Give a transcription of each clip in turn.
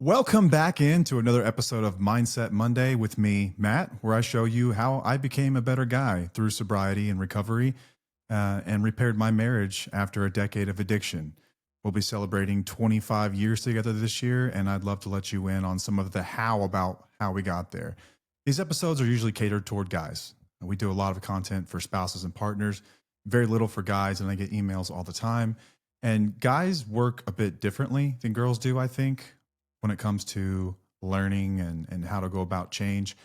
Welcome back into another episode of Mindset Monday with me, Matt, where I show you how I became a better guy through sobriety and recovery and repaired my marriage after a decade of addiction. We'll be celebrating 25 years together this year, and I'd love to let you in on some of the how about how we got there. These episodes are usually catered toward guys. We do a lot of content for spouses and partners, very little for guys, and I get emails all the time. And guys work a bit differently than girls do, I think, when it comes to learning and how to go about change.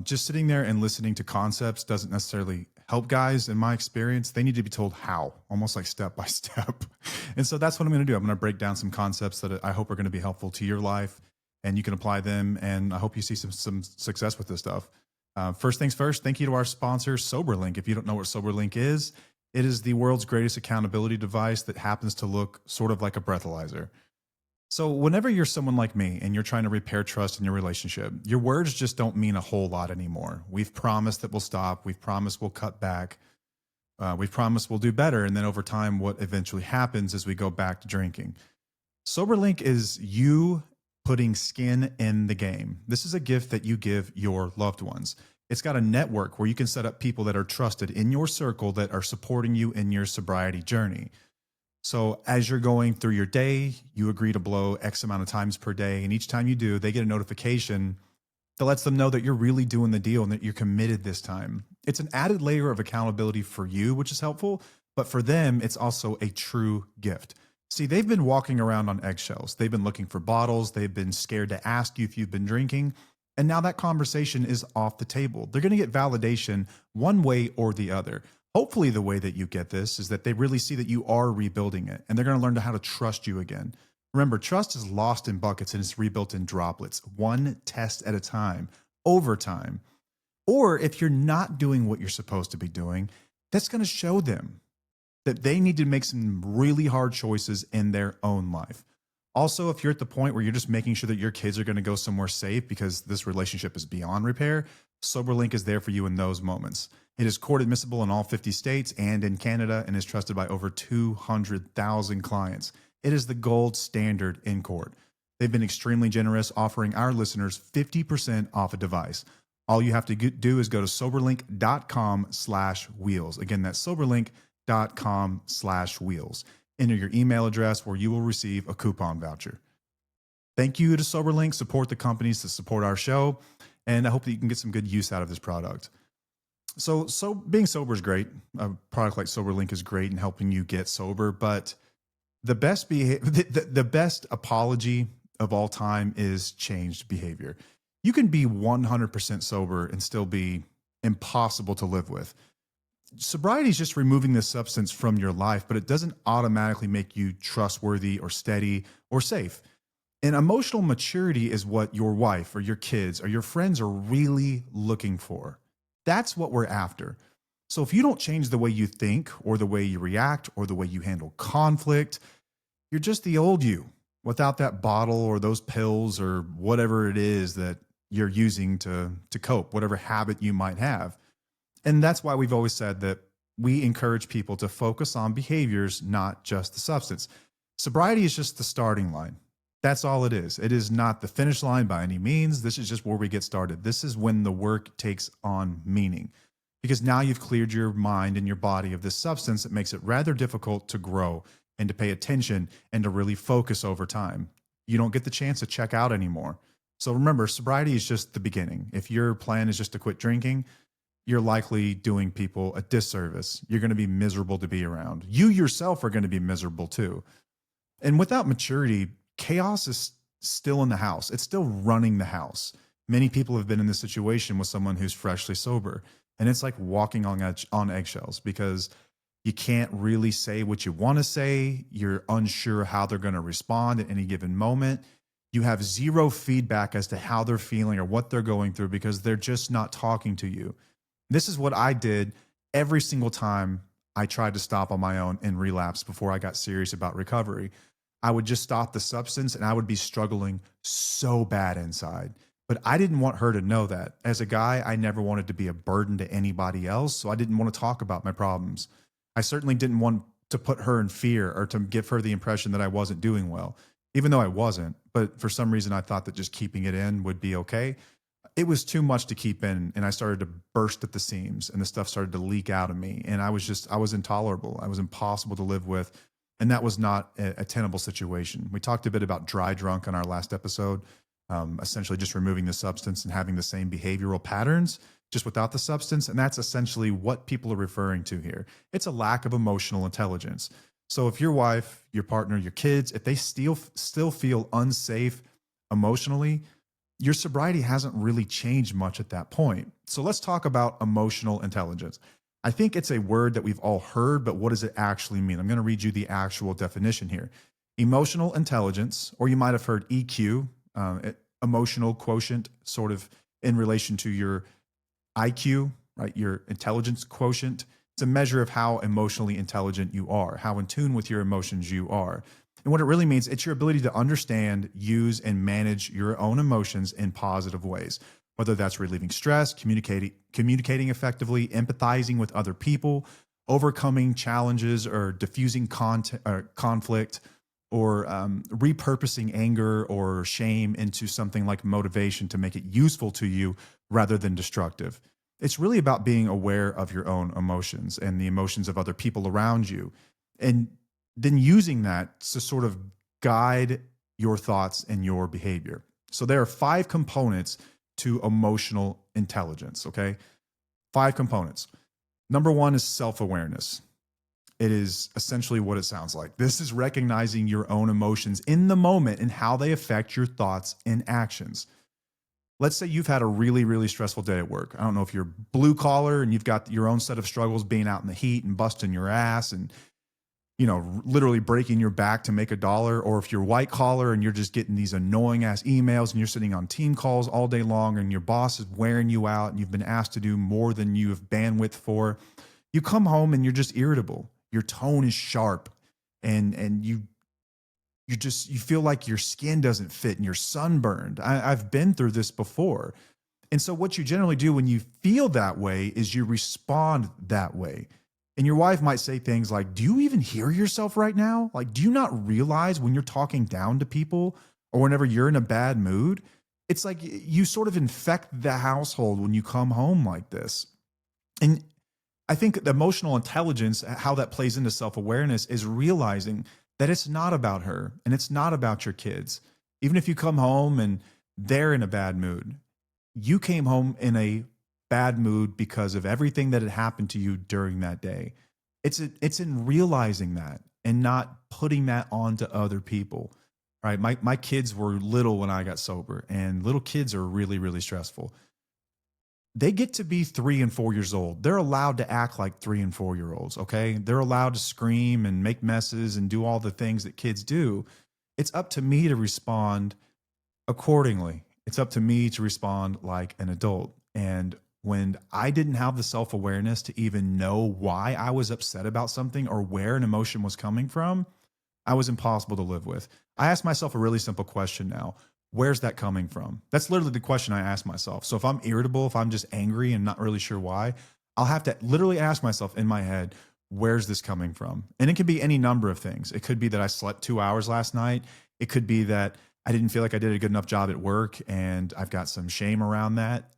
Just sitting there and listening to concepts doesn't necessarily help guys. In my experience, they need to be told how, almost like step by step. And so that's what I'm going to do. I'm going to break down some concepts that I hope are going to be helpful to your life and you can apply them. And I hope you see some success with this stuff. First things first, thank you to our sponsor, Soberlink. If you don't know what Soberlink is, it is the world's greatest accountability device that happens to look sort of like a breathalyzer. So whenever you're someone like me and you're trying to repair trust in your relationship, your words just don't mean a whole lot anymore. We've promised that we'll stop. We've promised we'll cut back. We've promised we'll do better. And then over time, what eventually happens is we go back to drinking. Soberlink is you putting skin in the game. This is a gift that you give your loved ones. It's got a network where you can set up people that are trusted in your circle that are supporting you in your sobriety journey. So as you're going through your day, you agree to blow X amount of times per day. And each time you do, they get a notification that lets them know that you're really doing the deal and that you're committed this time. It's an added layer of accountability for you, which is helpful. But for them, it's also a true gift. See, they've been walking around on eggshells. They've been looking for bottles. They've been scared to ask you if you've been drinking. And now that conversation is off the table. They're going to get validation one way or the other. Hopefully the way that you get this is that they really see that you are rebuilding it and they're going to learn how to trust you again. Remember, trust is lost in buckets and it's rebuilt in droplets, one test at a time, over time. Or if you're not doing what you're supposed to be doing, that's going to show them that they need to make some really hard choices in their own life. Also, if you're at the point where you're just making sure that your kids are going to go somewhere safe because this relationship is beyond repair, Soberlink is there for you in those moments. It is court admissible in all 50 states and in Canada and is trusted by over 200,000 clients. It is the gold standard in court. They've been extremely generous, offering our listeners 50% off a device. All you have to do is go to soberlink.com/wheels. Again, that's soberlink.com/wheels. Enter your email address where you will receive a coupon voucher. Thank you to Soberlink. Support the companies that support our show. And I hope that you can get some good use out of this product. So being sober is great. A product like Soberlink is great in helping you get sober. But the best apology of all time is changed behavior. You can be 100% sober and still be impossible to live with. Sobriety is just removing the substance from your life, but it doesn't automatically make you trustworthy or steady or safe. And emotional maturity is what your wife or your kids or your friends are really looking for. That's what we're after. So if you don't change the way you think or the way you react or the way you handle conflict, you're just the old you without that bottle or those pills or whatever it is that you're using to cope, whatever habit you might have. And that's why we've always said that we encourage people to focus on behaviors, not just the substance. Sobriety is just the starting line. That's all it is. It is not the finish line by any means. This is just where we get started. This is when the work takes on meaning, because now you've cleared your mind and your body of this substance that makes it rather difficult to grow and to pay attention and to really focus over time. You don't get the chance to check out anymore. So remember, sobriety is just the beginning. If your plan is just to quit drinking, you're likely doing people a disservice. You're going to be miserable to be around. You yourself are going to be miserable too. And without maturity, chaos is still in the house. It's still running the house. Many people have been in this situation with someone who's freshly sober, and it's like walking on eggshells because you can't really say what you want to say. You're unsure how they're going to respond at any given moment. You have zero feedback as to how they're feeling or what they're going through because they're just not talking to you. This is what I did every single time I tried to stop on my own and relapse before I got serious about recovery. I would just stop the substance and I would be struggling so bad inside. But I didn't want her to know that. As a guy, I never wanted to be a burden to anybody else, so I didn't want to talk about my problems. I certainly didn't want to put her in fear or to give her the impression that I wasn't doing well. even though I wasn't. But for some reason, I thought that just keeping it in would be okay. It was too much to keep in, and I started to burst at the seams, and the stuff started to leak out of me. And I was intolerable. I was impossible to live with. And that was not a tenable situation. We talked a bit about dry drunk on our last episode, essentially just removing the substance and having the same behavioral patterns, just without the substance. And that's essentially what people are referring to here. It's a lack of emotional intelligence. So if your wife, your partner, your kids, if they still feel unsafe emotionally, your sobriety hasn't really changed much at that point. So let's talk about emotional intelligence. I think it's a word that we've all heard, but what does it actually mean? I'm going to read you the actual definition here. Emotional intelligence, or you might have heard EQ, emotional quotient, sort of in relation to your IQ, right? Your intelligence quotient. It's a measure of how emotionally intelligent you are, how in tune with your emotions you are. And what it really means, it's your ability to understand, use, and manage your own emotions in positive ways, whether that's relieving stress, communicating effectively, empathizing with other people, overcoming challenges, or diffusing conflict, or repurposing anger or shame into something like motivation to make it useful to you rather than destructive. It's really about being aware of your own emotions and the emotions of other people around you, and then using that to sort of guide your thoughts and your behavior. So there are 5 components to emotional intelligence, okay? 5 components. Number 1 is self-awareness. It is essentially what it sounds like. This is recognizing your own emotions in the moment and how they affect your thoughts and actions. Let's say you've had a really, really stressful day at work. I don't know if you're blue collar and you've got your own set of struggles being out in the heat and busting your ass and literally breaking your back to make $1, or if you're white collar and you're just getting these annoying ass emails and you're sitting on team calls all day long and your boss is wearing you out and you've been asked to do more than you have bandwidth for. You come home and you're just irritable. Your tone is sharp, and you feel like your skin doesn't fit and you're sunburned. I've been through this before. And so what you generally do when you feel that way is you respond that way. And your wife might say things like, "Do you even hear yourself right now? Like, do you not realize when you're talking down to people or whenever you're in a bad mood?" It's like you sort of infect the household when you come home like this. And I think the emotional intelligence, how that plays into self-awareness, is realizing that it's not about her and it's not about your kids. Even if you come home and they're in a bad mood, you came home in a bad mood because of everything that had happened to you during that day. It's in realizing that and not putting that onto other people, right? My kids were little when I got sober, and little kids are really, really stressful. They get to be 3 and 4 years old. They're allowed to act like 3 and 4 year olds, okay? They're allowed to scream and make messes and do all the things that kids do. It's up to me to respond accordingly. It's up to me to respond like an adult. And when I didn't have the self-awareness to even know why I was upset about something or where an emotion was coming from, I was impossible to live with. I ask myself a really simple question now. Where's that coming from? That's literally the question I ask myself. So if I'm irritable, if I'm just angry and not really sure why, I'll have to literally ask myself in my head, where's this coming from? And it can be any number of things. It could be that I slept 2 hours last night. It could be that I didn't feel like I did a good enough job at work and I've got some shame around that.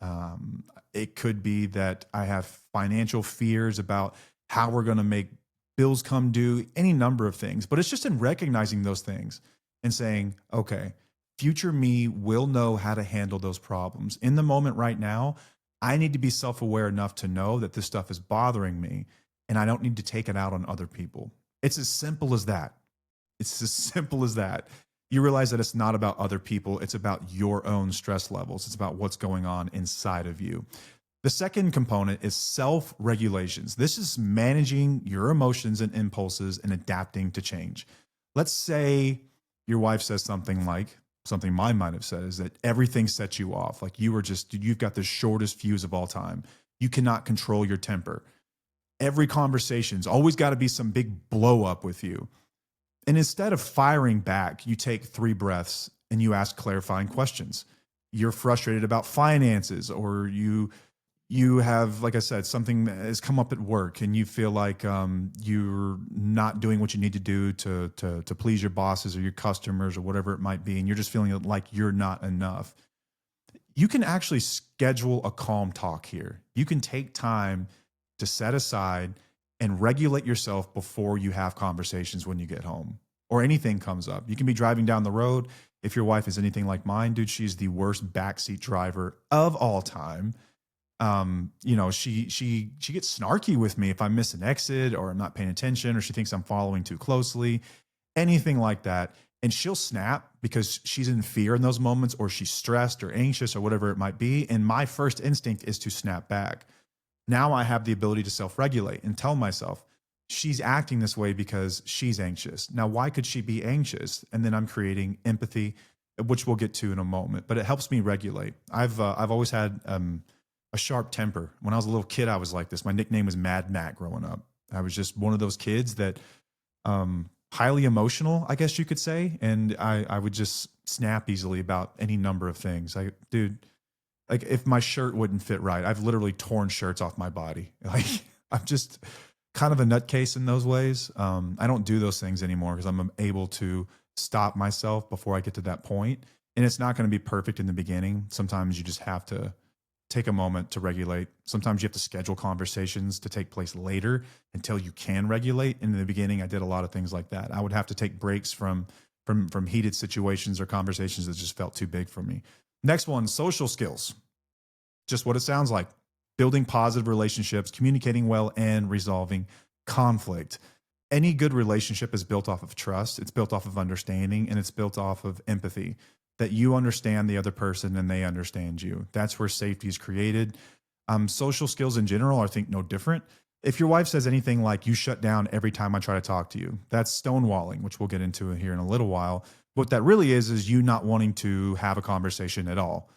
It could be that I have financial fears about how we're going to make bills come due, any number of things. But it's just in recognizing those things and saying, okay, future me will know how to handle those problems. In the moment right now, I need to be self-aware enough to know that this stuff is bothering me and I don't need to take it out on other people. It's as simple as that. It's as simple as that. You realize that it's not about other people. It's about your own stress levels. It's about what's going on inside of you. The second component is self-regulations. This is managing your emotions and impulses and adapting to change. Let's say your wife says something like, something mine might have said, is that everything sets you off. Like you've got the shortest fuse of all time. You cannot control your temper. Every conversation's always got to be some big blow up with you. And instead of firing back, you take 3 breaths and you ask clarifying questions. You're frustrated about finances, or you you have, like I said, something that has come up at work and you feel like you're not doing what you need to do to please your bosses or your customers or whatever it might be, and you're just feeling like you're not enough, you can actually schedule a calm talk here. You can take time to set aside and regulate yourself before you have conversations when you get home or anything comes up. You can be driving down the road. If your wife is anything like mine, dude, she's the worst backseat driver of all time. She gets snarky with me if I miss an exit or I'm not paying attention or she thinks I'm following too closely, anything like that. And she'll snap because she's in fear in those moments or she's stressed or anxious or whatever it might be. And my first instinct is to snap back. Now I have the ability to self-regulate and tell myself she's acting this way because she's anxious. Now, why could she be anxious? And then I'm creating empathy, which we'll get to in a moment, but it helps me regulate. I've always had a sharp temper. When I was a little kid, I was like this. My nickname was Mad Matt growing up. I was just one of those kids that highly emotional, I guess you could say. And I would just snap easily about any number of things. Dude, like if my shirt wouldn't fit right, I've literally torn shirts off my body. Like I'm just kind of a nutcase in those ways. I don't do those things anymore because I'm able to stop myself before I get to that point. And it's not going to be perfect in the beginning. Sometimes you just have to take a moment to regulate. Sometimes you have to schedule conversations to take place later until you can regulate. In the beginning, I did a lot of things like that. I would have to take breaks from heated situations or conversations that just felt too big for me. Next one, social skills. Just what it sounds like. Building positive relationships, communicating well, and resolving conflict. Any good relationship is built off of trust. It's built off of understanding, and it's built off of empathy, that you understand the other person and they understand you. That's where safety is created. Social skills in general are, I think, no different. If your wife says anything like, you shut down every time I try to talk to you, that's stonewalling, which we'll get into here in a little while. What that really is you not wanting to have a conversation at all.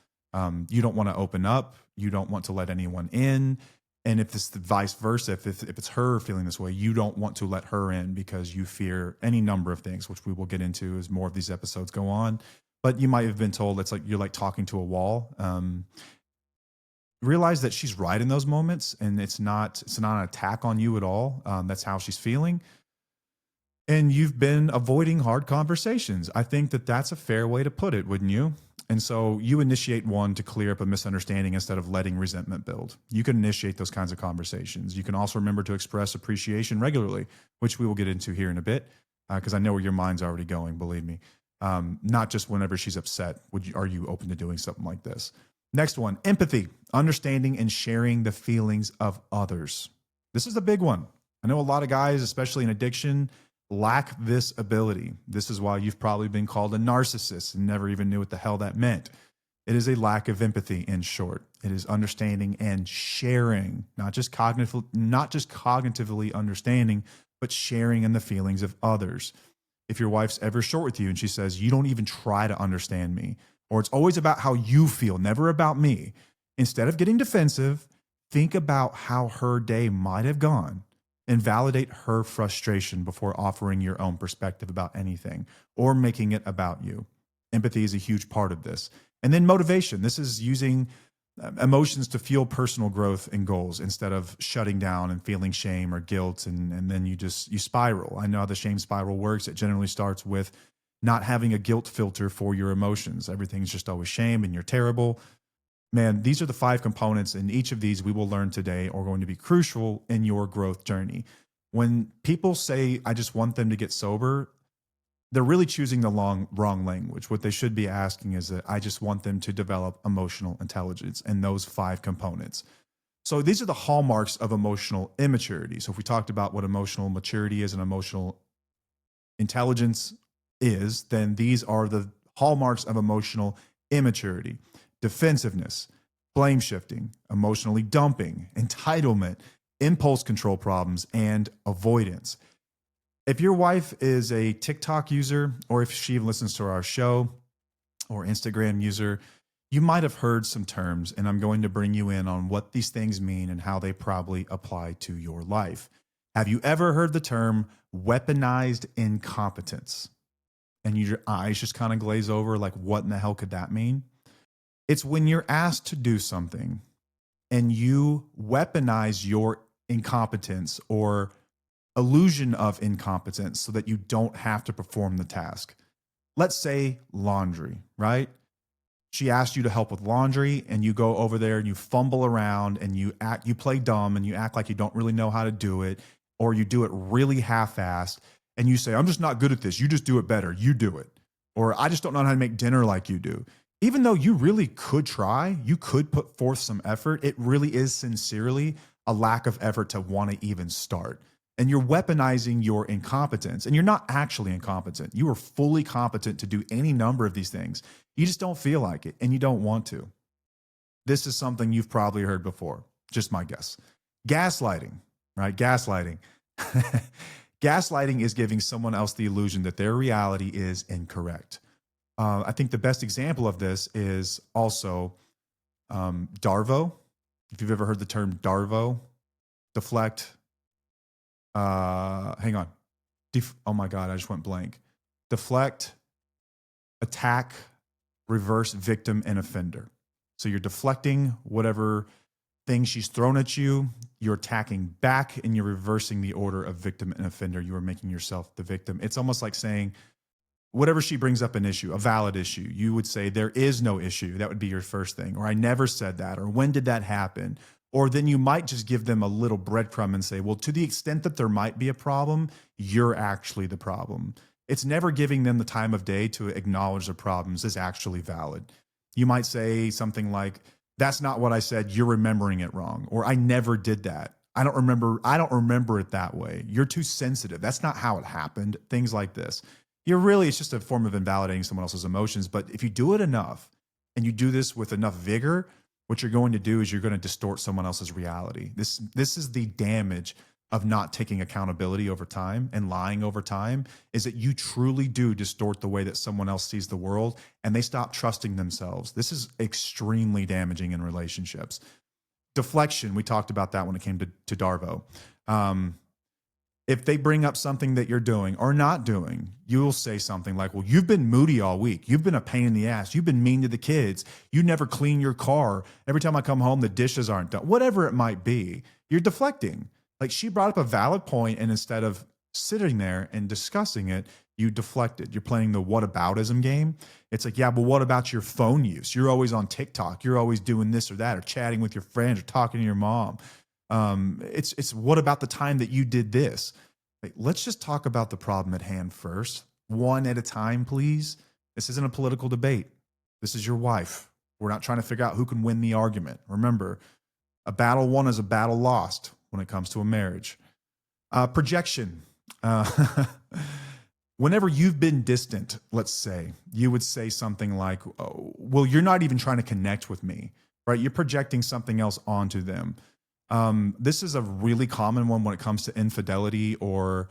You don't want to open up. You don't want to let anyone in. And if it's the vice versa, if it's her feeling this way, you don't want to let her in because you fear any number of things, which we will get into as more of these episodes go on. But you might have been told it's like you're like talking to a wall. Realize that she's right in those moments, and it's not an attack on you at all. That's how she's feeling. And you've been avoiding hard conversations. I think that that's a fair way to put it, wouldn't you? And so you initiate one to clear up a misunderstanding instead of letting resentment build. You can initiate those kinds of conversations. You can also remember to express appreciation regularly, which we will get into here in a bit, because I know where your mind's already going, believe me. Not just whenever she's upset. Are you open to doing something like this? Next one, empathy, understanding and sharing the feelings of others. This is a big one. I know a lot of guys, especially in addiction, lack this ability. This is why you've probably been called a narcissist and never even knew what the hell that meant. It is a lack of empathy, in short. It is understanding and sharing, not just cognitively understanding, but sharing in the feelings of others. If your wife's ever short with you and she says, you don't even try to understand me, or it's always about how you feel, never about me, instead of getting defensive, think about how her day might have gone and validate her frustration before offering your own perspective about anything or making it about you. Empathy is a huge part of this. And then motivation. This is using emotions to fuel personal growth and goals instead of shutting down and feeling shame or guilt. And then you spiral. I know how the shame spiral works. It generally starts with not having a guilt filter for your emotions. Everything's just always shame and you're terrible. Man, these are the 5 components, and each of these we will learn today are going to be crucial in your growth journey. When people say, I just want them to get sober, they're really choosing the wrong language. What they should be asking is that I just want them to develop emotional intelligence and those 5 components. So these are the hallmarks of emotional immaturity. So if we talked about what emotional maturity is and emotional intelligence is, then these are the hallmarks of emotional immaturity. Defensiveness, blame shifting, emotionally dumping, entitlement, impulse control problems, and avoidance. If your wife is a TikTok user, or if she listens to our show or Instagram user, you might have heard some terms, and I'm going to bring you in on what these things mean and how they probably apply to your life. Have you ever heard the term weaponized incompetence? And your eyes just kind of glaze over, like, what in the hell could that mean? It's when you're asked to do something and you weaponize your incompetence or illusion of incompetence so that you don't have to perform the task. Let's say laundry, right? She asked you to help with laundry and you go over there and you fumble around and you play dumb and you act like you don't really know how to do it, or you do it really half-assed and you say, I'm just not good at this. You just do it better. You do it. Or I just don't know how to make dinner like you do. Even though you really could try, you could put forth some effort, it really is sincerely a lack of effort to want to even start. And you're weaponizing your incompetence, and you're not actually incompetent. You are fully competent to do any number of these things. You just don't feel like it and you don't want to. This is something you've probably heard before, just my guess. Gaslighting, right? Gaslighting. Gaslighting is giving someone else the illusion that their reality is incorrect. I think the best example of this is also Darvo. If you've ever heard the term Darvo, deflect. Hang on. Oh my God, I just went blank. Deflect, attack, reverse, victim, and offender. So you're deflecting whatever thing she's thrown at you. You're attacking back and you're reversing the order of victim and offender. You are making yourself the victim. It's almost like saying, whatever she brings up an issue, a valid issue, you would say there is no issue. That would be your first thing. Or I never said that. Or when did that happen? Or then you might just give them a little breadcrumb and say, well, to the extent that there might be a problem, you're actually the problem. It's never giving them the time of day to acknowledge the problems is actually valid. You might say something like, that's not what I said. You're remembering it wrong. Or I never did that. I don't remember it that way. You're too sensitive. That's not how it happened. Things like this. It's just a form of invalidating someone else's emotions. But if you do it enough and you do this with enough vigor, what you're going to do is you're going to distort someone else's reality. This is the damage of not taking accountability over time and lying over time, is that you truly do distort the way that someone else sees the world and they stop trusting themselves. This is extremely damaging in relationships. Deflection, we talked about that when it came to Darvo. If they bring up something that you're doing or not doing, you'll say something like, well, you've been moody all week. You've been a pain in the ass. You've been mean to the kids. You never clean your car. Every time I come home, the dishes aren't done. Whatever it might be, you're deflecting. Like, she brought up a valid point, and instead of sitting there and discussing it, you deflected. You're playing the whataboutism game. It's like, yeah, but what about your phone use? You're always on TikTok. You're always doing this or that, or chatting with your friends, or talking to your mom. It's what about the time that you did this? Like, let's just talk about the problem at hand first, one at a time, please. This isn't a political debate. This is your wife. We're not trying to figure out who can win the argument. Remember, a battle won is a battle lost when it comes to a marriage. Projection. Whenever you've been distant, let's say, you would say something like, oh, well, you're not even trying to connect with me, right? You're projecting something else onto them. This is a really common one when it comes to infidelity, or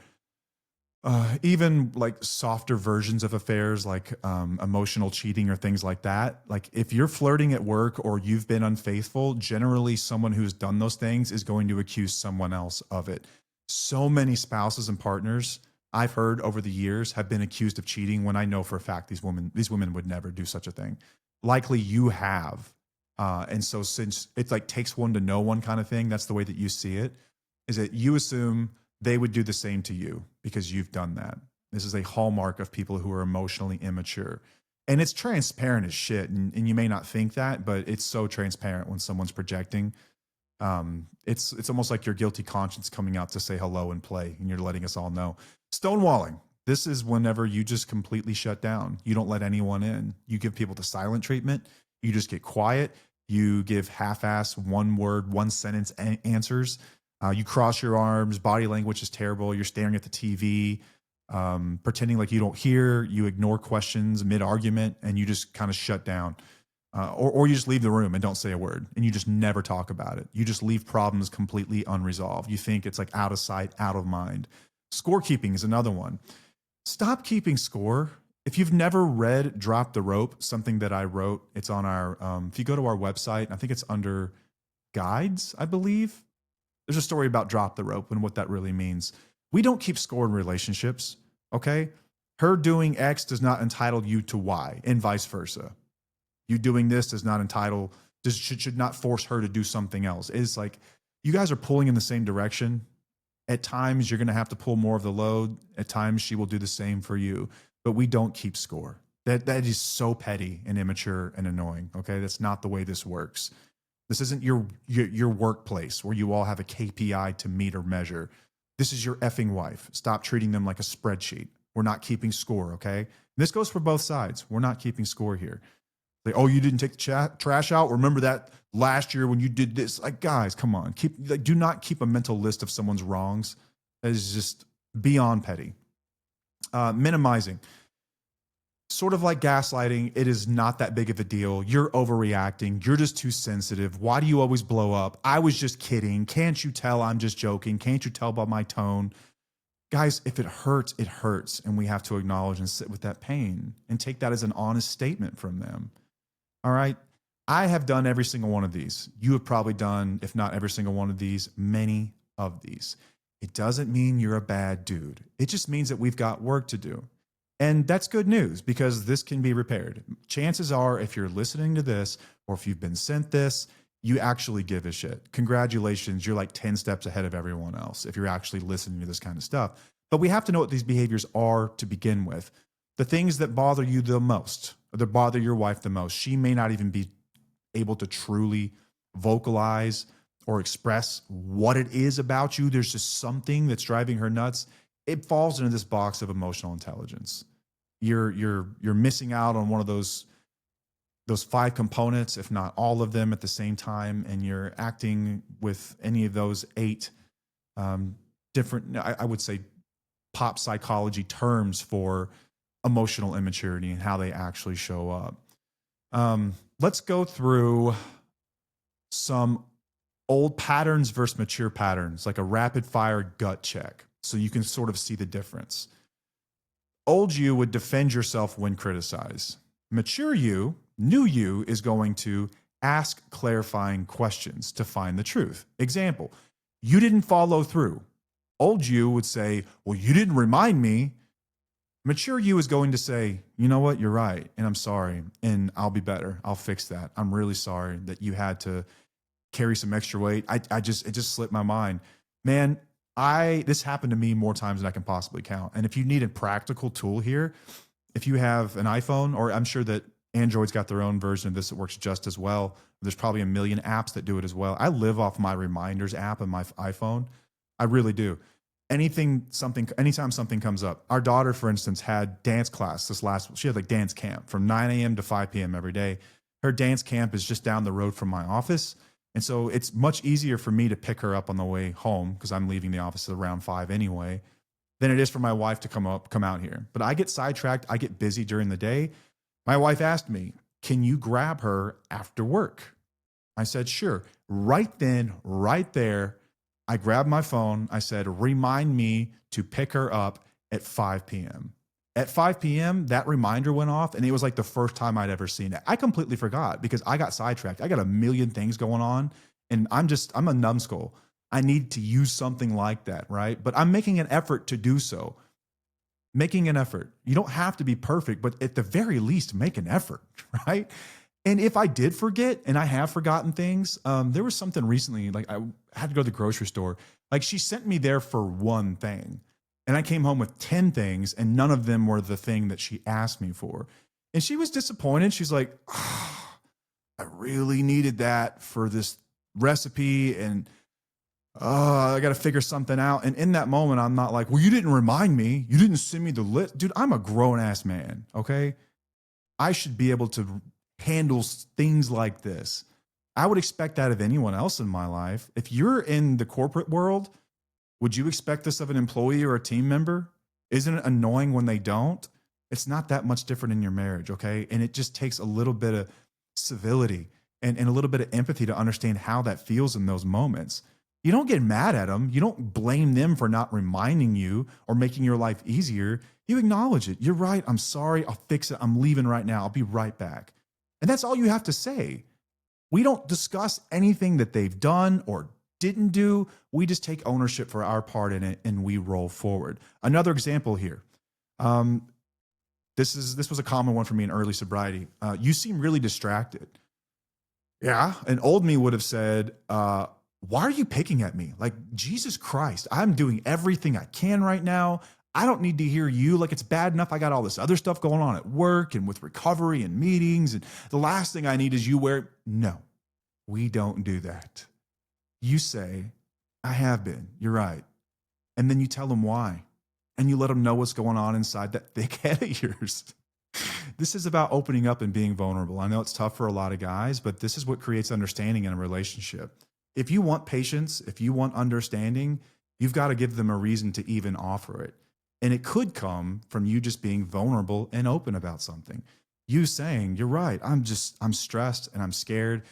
even like softer versions of affairs, like emotional cheating or things like that. Like, if you're flirting at work or you've been unfaithful, generally someone who's done those things is going to accuse someone else of it. So many spouses and partners I've heard over the years have been accused of cheating, when I know for a fact these women would never do such a thing. Likely you have. And so, since it's like takes one to know one kind of thing, that's the way that you see it, is that you assume they would do the same to you because you've done that. This is a hallmark of people who are emotionally immature. And it's transparent as shit. And you may not think that, but it's so transparent when someone's projecting. It's almost like your guilty conscience coming out to say hello and play, and you're letting us all know. Stonewalling. This is whenever you just completely shut down. You don't let anyone in. You give people the silent treatment. You just get quiet. You give half-ass, one word, one sentence answers. You cross your arms. Body language is terrible. You're staring at the TV, pretending like you don't hear. You ignore questions mid-argument, and you just kind of shut down. Or you just leave the room and don't say a word, and you just never talk about it. You just leave problems completely unresolved. You think it's like out of sight, out of mind. Scorekeeping is another one. Stop keeping score. If you've never read Drop the Rope, something that I wrote, it's on our, if you go to our website, I think it's under guides, I believe. There's a story about Drop the Rope and what that really means. We don't keep score in relationships, okay? Her doing X does not entitle you to Y, and vice versa. You doing this does not entitle should not force her to do something else. It's like you guys are pulling in the same direction. At times, you're going to have to pull more of the load. At times, she will do the same for you. But we don't keep score. That is so petty and immature and annoying. Okay, that's not the way this works. This isn't your workplace where you all have a KPI to meet or measure. This is your effing wife. Stop treating them like a spreadsheet. We're not keeping score. Okay, and this goes for both sides. We're not keeping score here. Like, oh, you didn't take the trash out. Remember that last year when you did this? Like, guys, come on. Do not keep a mental list of someone's wrongs. That is just beyond petty. Minimizing. Sort of like gaslighting, it is not that big of a deal. You're overreacting. You're just too sensitive. Why do you always blow up? I was just kidding. Can't you tell I'm just joking? Can't you tell by my tone? Guys, if it hurts, it hurts. And we have to acknowledge and sit with that pain and take that as an honest statement from them. All right. I have done every single one of these. You have probably done, if not every single one of these, many of these. It doesn't mean you're a bad dude. It just means that we've got work to do. And that's good news because this can be repaired. Chances are, if you're listening to this or if you've been sent this, you actually give a shit. Congratulations. You're like 10 steps ahead of everyone else if you're actually listening to this kind of stuff. But we have to know what these behaviors are to begin with. The things that bother you the most, or that bother your wife the most, she may not even be able to truly vocalize or express what it is about you. There's just something that's driving her nuts. It falls into this box of emotional intelligence. You're missing out on one of those 5 components, if not all of them at the same time, and you're acting with any of those 8 different, I would say, pop psychology terms for emotional immaturity and how they actually show up. Let's go through some old patterns versus mature patterns, like a rapid fire gut check, so you can sort of see the difference. Old you would defend yourself when criticized. Mature you, new you, is going to ask clarifying questions to find the truth. Example, you didn't follow through. Old you would say, well, you didn't remind me. Mature you is going to say, you know what, you're right, and I'm sorry, and I'll be better. I'll fix that. I'm really sorry that you had to carry some extra weight. It just slipped my mind. Man, this happened to me more times than I can possibly count. And if you need a practical tool here, if you have an iPhone, or I'm sure that Android's got their own version of this that works just as well. There's probably a million apps that do it as well. I live off my reminders app on my iPhone. I really do. Anytime something comes up. Our daughter, for instance, had dance class she had like dance camp from 9 a.m. to 5 p.m. every day. Her dance camp is just down the road from my office. And so it's much easier for me to pick her up on the way home, because I'm leaving the office around 5 anyway, than it is for my wife to come out here. But I get sidetracked. I get busy during the day. My wife asked me, can you grab her after work? I said, sure. Right then, right there, I grabbed my phone. I said, remind me to pick her up at 5 p.m. At 5 p.m., that reminder went off, and it was like the first time I'd ever seen it. I completely forgot because I got sidetracked. I got a million things going on, and I'm a numbskull. I need to use something like that, right? But I'm making an effort to do so. Making an effort. You don't have to be perfect, but at the very least, make an effort, right? And if I did forget, and I have forgotten things, there was something recently, like I had to go to the grocery store. Like she sent me there for one thing, and I came home with 10 things, and none of them were the thing that she asked me for. And she was disappointed. She's like, oh, I really needed that for this recipe, and I got to figure something out. And in that moment, I'm not like, well, you didn't remind me. You didn't send me the list. Dude, I'm a grown ass man. Okay. I should be able to handle things like this. I would expect that of anyone else in my life. If you're in the corporate world, would you expect this of an employee or a team member? Isn't it annoying when they don't? It's not that much different in your marriage. Okay. And it just takes a little bit of civility and a little bit of empathy to understand how that feels in those moments. You don't get mad at them. You don't blame them for not reminding you or making your life easier. You acknowledge it. You're right. I'm sorry. I'll fix it. I'm leaving right now. I'll be right back. And that's all you have to say. We don't discuss anything that they've done or didn't do. We just take ownership for our part in it and we roll forward. Another example here. This was a common one for me in early sobriety. You seem really distracted. Yeah. And old me would have said, why are you picking at me? Like, Jesus Christ, I'm doing everything I can right now. I don't need to hear you. Like, it's bad enough. I got all this other stuff going on at work and with recovery and meetings. And the last thing I need is you wear. No, we don't do that. You say, I have been. You're right. And then you tell them why. And you let them know what's going on inside that thick head of yours. This is about opening up and being vulnerable. I know it's tough for a lot of guys, but this is what creates understanding in a relationship. If you want patience, if you want understanding, you've got to give them a reason to even offer it. And it could come from you just being vulnerable and open about something. You saying, you're right, I'm stressed and I'm scared.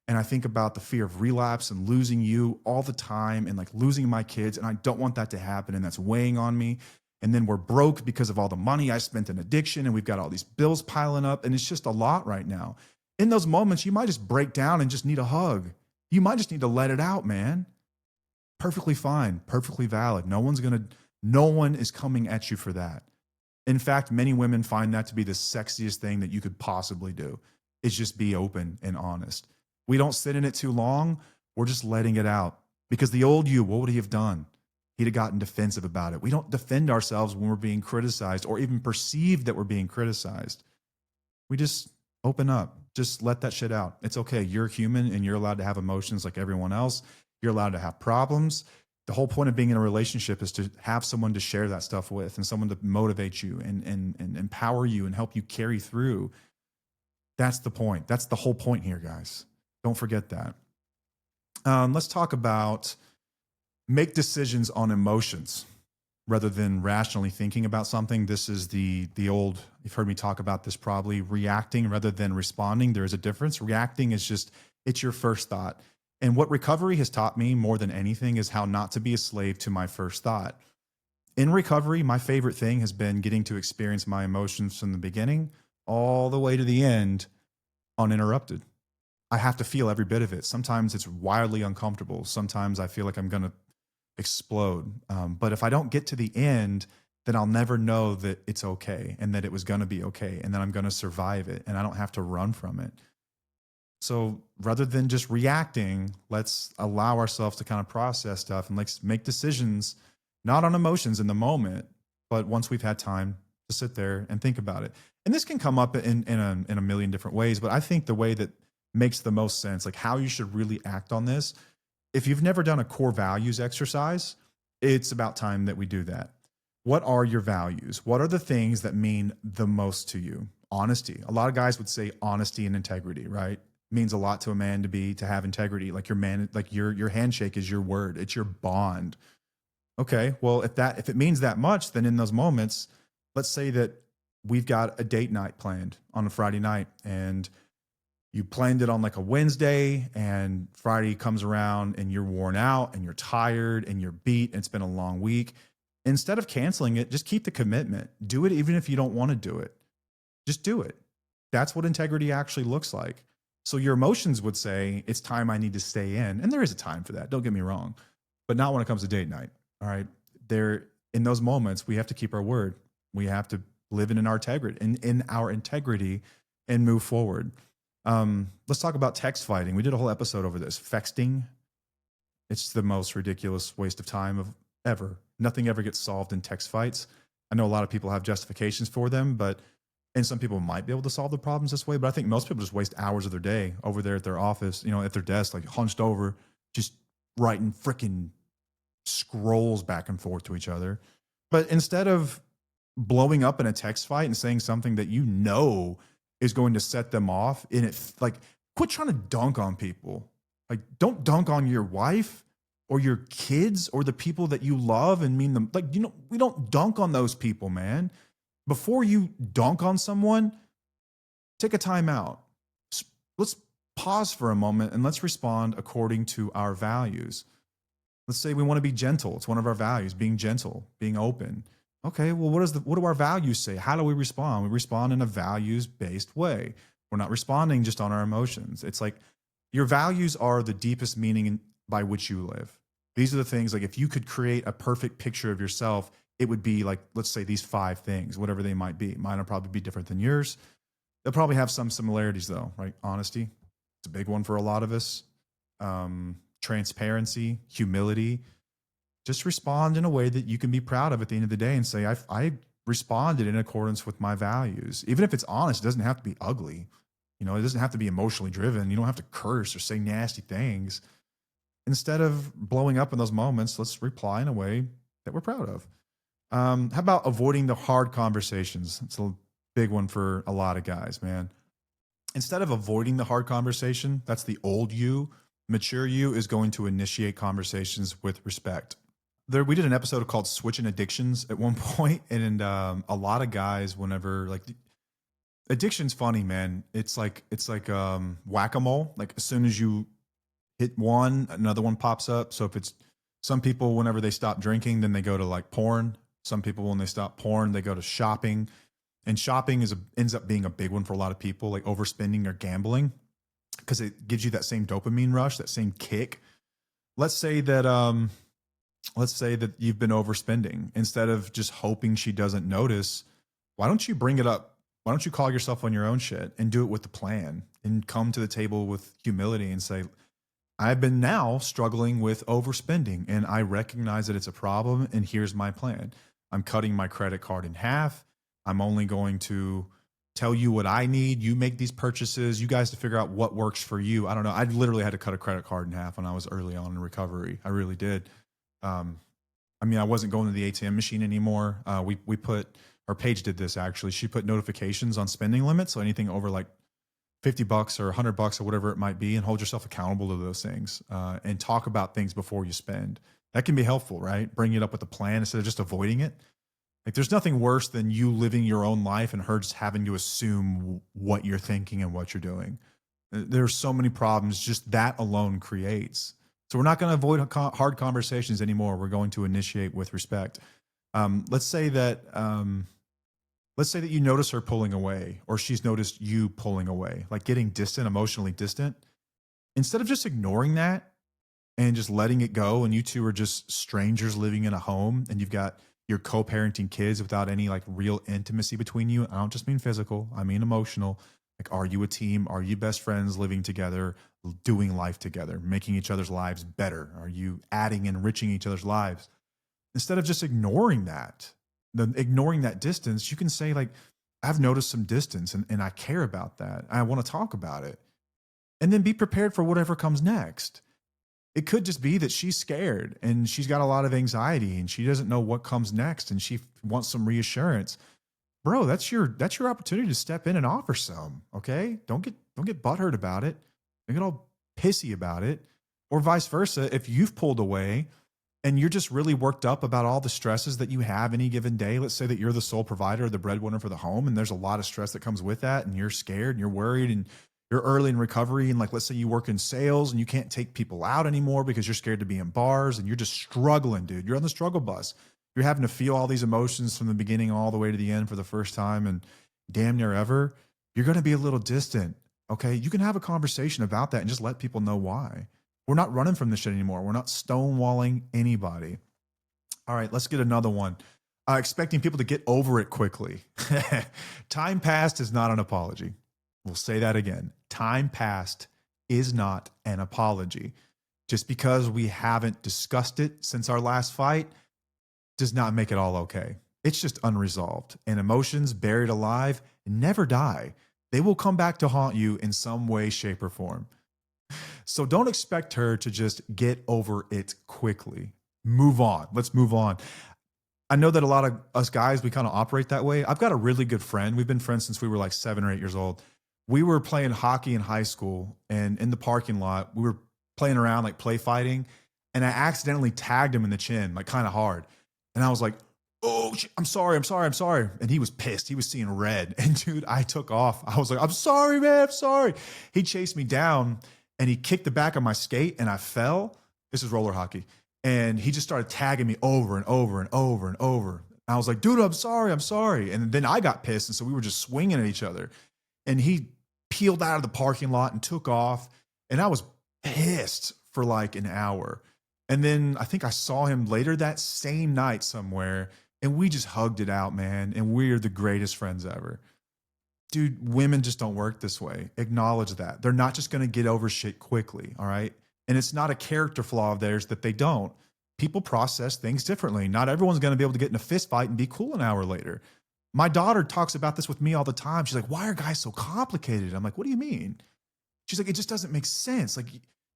And I think about the fear of relapse and losing you all the time and like losing my kids. And I don't want that to happen. And that's weighing on me. And then we're broke because of all the money I spent in addiction. And we've got all these bills piling up. And it's just a lot right now. In those moments, you might just break down and just need a hug. You might just need to let it out, man. Perfectly fine, perfectly valid. No one is coming at you for that. In fact, many women find that to be the sexiest thing that you could possibly do, is just be open and honest. We don't sit in it too long. We're just letting it out. Because the old you, what would he have done? He'd have gotten defensive about it. We don't defend ourselves when we're being criticized or even perceive that we're being criticized. We just open up. Just let that shit out. It's okay. You're human and you're allowed to have emotions like everyone else. You're allowed to have problems. The whole point of being in a relationship is to have someone to share that stuff with and someone to motivate you and empower you and help you carry through. That's the point. That's the whole point here, guys. Don't forget that. Let's talk about make decisions on emotions rather than rationally thinking about something. This is the old, you've heard me talk about this probably, reacting rather than responding. There is a difference. Reacting is just, it's your first thought. And what recovery has taught me more than anything is how not to be a slave to my first thought. In recovery, my favorite thing has been getting to experience my emotions from the beginning all the way to the end uninterrupted. I have to feel every bit of it. Sometimes it's wildly uncomfortable. Sometimes I feel like I'm going to explode. But if I don't get to the end, then I'll never know that it's okay and that it was going to be okay and that I'm going to survive it and I don't have to run from it. So rather than just reacting, let's allow ourselves to kind of process stuff and let's make decisions, not on emotions in the moment, but once we've had time to sit there and think about it. And this can come up in a million different ways, but I think the way that makes the most sense, like how you should really act on this, if you've never done a core values exercise, it's about time that we do that. What are your values? What are the things that mean the most to you? Honesty. A lot of guys would say honesty and integrity, right? Means a lot to a man to have integrity. Like your handshake is your word. It's your bond. Okay. Well, if it means that much, then in those moments, let's say that we've got a date night planned on a Friday night and you planned it on like a Wednesday and Friday comes around and you're worn out and you're tired and you're beat and it's been a long week. Instead of canceling it, just keep the commitment. Do it even if you don't want to do it. Just do it. That's what integrity actually looks like. So your emotions would say, it's time I need to stay in. And there is a time for that. Don't get me wrong. But not when it comes to date night. All right. In those moments, we have to keep our word. We have to live in our integrity and move forward. Let's talk about text fighting. We did a whole episode over this. Fexting. It's the most ridiculous waste of time of ever. Nothing ever gets solved in text fights. I know a lot of people have justifications for them, and some people might be able to solve the problems this way, but I think most people just waste hours of their day over there at their office, at their desk, like hunched over, just writing freaking scrolls back and forth to each other. But instead of blowing up in a text fight and saying something that is going to set them off, quit trying to dunk on people. Like, don't dunk on your wife or your kids or the people that you love and mean them. We don't dunk on those people, man. Before you dunk on someone, take a time out. Let's pause for a moment and let's respond according to our values. Let's say we want to be gentle. It's one of our values, being gentle, being open. Okay, well, what do our values say? How do we respond? We respond in a values-based way. We're not responding just on our emotions. It's like your values are the deepest meaning by which you live. These are the things, like if you could create a perfect picture of yourself, it would be like, let's say these 5 things, whatever they might be. Mine will probably be different than yours. They'll probably have some similarities though, right? Honesty, It's a big one for a lot of us. Transparency, humility. Just respond in a way that you can be proud of at the end of the day and say, I responded in accordance with my values. Even if it's honest, it doesn't have to be ugly. You know, it doesn't have to be emotionally driven. You don't have to curse or say nasty things. Instead of blowing up in those moments, let's reply in a way that we're proud of. How about avoiding the hard conversations? It's a big one for a lot of guys, man. Instead of avoiding the hard conversation, that's the old you. Mature you is going to initiate conversations with respect. We did an episode called Switching Addictions at one point, and a lot of guys, whenever like addiction's funny, man. It's like whack-a-mole. Like as soon as you hit one, another one pops up. So if it's some people, whenever they stop drinking, then they go to like porn. Some people, when they stop porn, they go to shopping. And shopping ends up being a big one for a lot of people, like overspending or gambling, because it gives you that same dopamine rush, that same kick. Let's say that you've been overspending. Instead of just hoping she doesn't notice, why don't you bring it up? Why don't you call yourself on your own shit and do it with the plan and come to the table with humility and say, I've been now struggling with overspending and I recognize that it's a problem, and here's my plan. I'm cutting my credit card in half. I'm only going to tell you what I need. You make these purchases. You guys to figure out what works for you. I don't know. I literally had to cut a credit card in half when I was early on in recovery. I really did. I mean, I wasn't going to the ATM machine anymore. We put, our Paige did this actually. She put notifications on spending limits. So anything over like $50 or $100 or whatever it might be, and hold yourself accountable to those things, and talk about things before you spend. That can be helpful, right? Bring it up with a plan instead of just avoiding it. Like there's nothing worse than you living your own life and her just having to assume what you're thinking and what you're doing. There's so many problems just that alone creates. So we're not going to avoid hard conversations anymore. We're going to initiate with respect. Let's say that you notice her pulling away, or she's noticed you pulling away, like getting distant, emotionally distant. Instead of just ignoring that and just letting it go, and you two are just strangers living in a home, and you're co-parenting kids without any like real intimacy between you. I don't just mean physical, I mean emotional. Like, are you a team? Are you best friends living together, doing life together, making each other's lives better? Are you adding, enriching each other's lives? Instead of just ignoring that, ignoring that distance, you can say like, I've noticed some distance and I care about that. I want to talk about it. And then be prepared for whatever comes next. It could just be that she's scared and she's got a lot of anxiety and she doesn't know what comes next and she wants some reassurance. Bro, that's your opportunity to step in and offer some. Okay, don't get butthurt about it. Don't get all pissy about it, or vice versa. If you've pulled away and you're just really worked up about all the stresses that you have any given day, let's say that you're the sole provider, the breadwinner for the home, and there's a lot of stress that comes with that, and you're scared and you're worried and you're early in recovery, and like let's say you work in sales and you can't take people out anymore because you're scared to be in bars and you're just struggling, dude. You're on the struggle bus. You're having to feel all these emotions from the beginning all the way to the end for the first time and damn near ever. You're going to be a little distant. Okay. You can have a conversation about that and just let people know why. We're not running from this shit anymore. We're not stonewalling anybody. All right, let's get another one. Expecting people to get over it quickly. Time passed is not an apology. We'll say that again. Time passed is not an apology. Just because we haven't discussed it since our last fight does not make it all okay. It's just unresolved. And emotions buried alive never die. They will come back to haunt you in some way, shape, or form. So don't expect her to just get over it quickly. Move on. Let's move on. I know that a lot of us guys, we kind of operate that way. I've got a really good friend. We've been friends since we were like 7 or 8 years old. We were playing hockey in high school, and in the parking lot, we were playing around, like play fighting. And I accidentally tagged him in the chin, like kind of hard. And I was like, oh, I'm sorry. And he was pissed. He was seeing red. And dude, I took off. I was like, I'm sorry, man. I'm sorry. He chased me down and he kicked the back of my skate and I fell. This is roller hockey. And he just started tagging me over and over and over and over. And I was like, dude, I'm sorry. And then I got pissed. And so we were just swinging at each other. And he peeled out of the parking lot and took off. And I was pissed for like an hour. And then I think I saw him later that same night somewhere, and we just hugged it out, man. And we're the greatest friends ever. Dude, women just don't work this way. Acknowledge that. They're not just going to get over shit quickly. All right. And it's not a character flaw of theirs that they don't. People process things differently. Not everyone's going to be able to get in a fist fight and be cool an hour later. My daughter talks about this with me all the time. She's like, why are guys so complicated? I'm like, what do you mean? She's like, it just doesn't make sense. Like,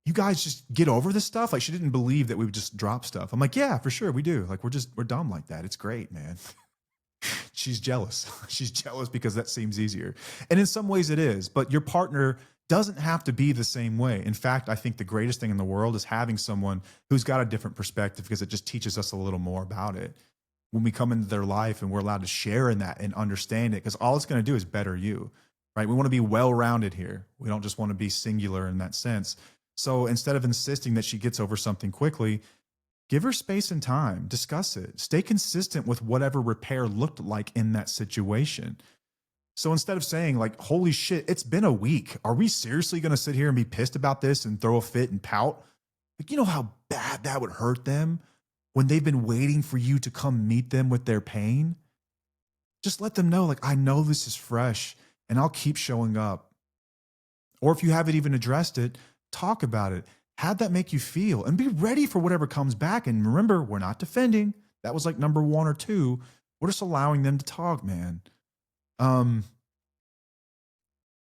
you guys just get over this stuff. Like, she didn't believe that we would just drop stuff. I'm like, yeah, for sure. We do. Like, we're dumb like that. It's great, man. She's jealous. She's jealous because that seems easier. And in some ways it is, but your partner doesn't have to be the same way. In fact, I think the greatest thing in the world is having someone who's got a different perspective because it just teaches us a little more about it. When we come into their life and we're allowed to share in that and understand it, because all it's going to do is better you, right? We want to be well-rounded here. We don't just want to be singular in that sense. So instead of insisting that she gets over something quickly, give her space and time, discuss it, stay consistent with whatever repair looked like in that situation. So instead of saying like, holy shit, it's been a week. Are we seriously going to sit here and be pissed about this and throw a fit and pout? Like, you know how bad that would hurt them when they've been waiting for you to come meet them with their pain? Just let them know, like, I know this is fresh and I'll keep showing up. Or if you haven't even addressed it, talk about it. How'd that make you feel? And be ready for whatever comes back. And remember, we're not defending. That was like number 1 or 2. We're just allowing them to talk, man.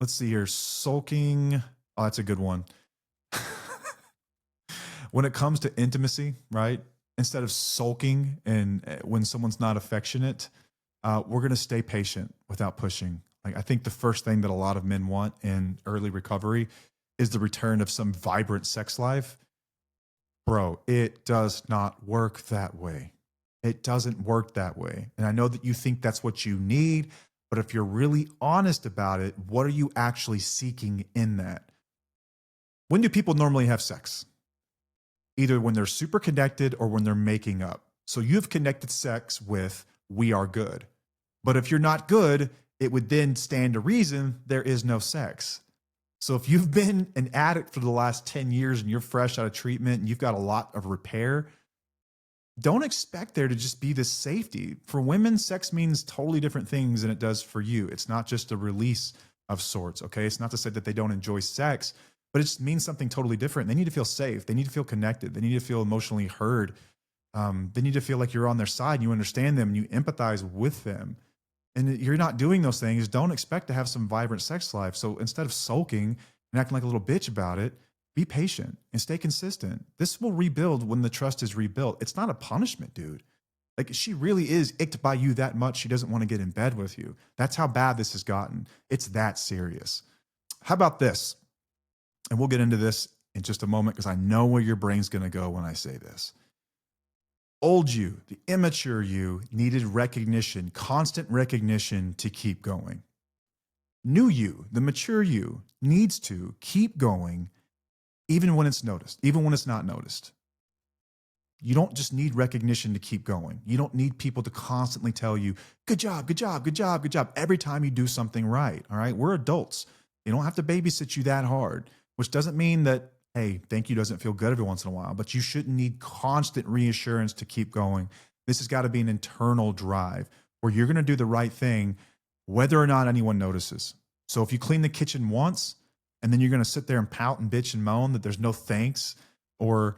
Let's see here. Sulking. Oh, that's a good one. When it comes to intimacy, right? Instead of sulking and when someone's not affectionate, we're going to stay patient without pushing. Like, I think the first thing that a lot of men want in early recovery is the return of some vibrant sex life. Bro, it does not work that way. It doesn't work that way. And I know that you think that's what you need, but if you're really honest about it, what are you actually seeking in that? When do people normally have sex? Either when they're super connected or when they're making up. So you've connected sex with we are good. But if you're not good, it would then stand to reason there is no sex. So if you've been an addict for the last 10 years and you're fresh out of treatment and you've got a lot of repair, don't expect there to just be this safety. For women, sex means totally different things than it does for you. It's not just a release of sorts, okay? It's not to say that they don't enjoy sex, but it just means something totally different. They need to feel safe. They need to feel connected. They need to feel emotionally heard. They need to feel like you're on their side and you understand them and you empathize with them. And you're not doing those things, don't expect to have some vibrant sex life. So instead of sulking and acting like a little bitch about it, be patient and stay consistent. This will rebuild when the trust is rebuilt. It's not a punishment, dude. Like, she really is icked by you that much. She doesn't want to get in bed with you. That's how bad this has gotten. It's that serious. How about this? And we'll get into this in just a moment because I know where your brain's going to go when I say this. Old you, the immature you, needed recognition, constant recognition to keep going. New you, the mature you, needs to keep going even when it's noticed, even when it's not noticed. You don't just need recognition to keep going. You don't need people to constantly tell you, good job, good job, good job, good job, every time you do something right, all right? We're adults. You don't have to babysit you that hard, which doesn't mean that, hey, thank you doesn't feel good every once in a while, but you shouldn't need constant reassurance to keep going. This has got to be an internal drive where you're going to do the right thing, whether or not anyone notices. So if you clean the kitchen once and then you're going to sit there and pout and bitch and moan that there's no thanks or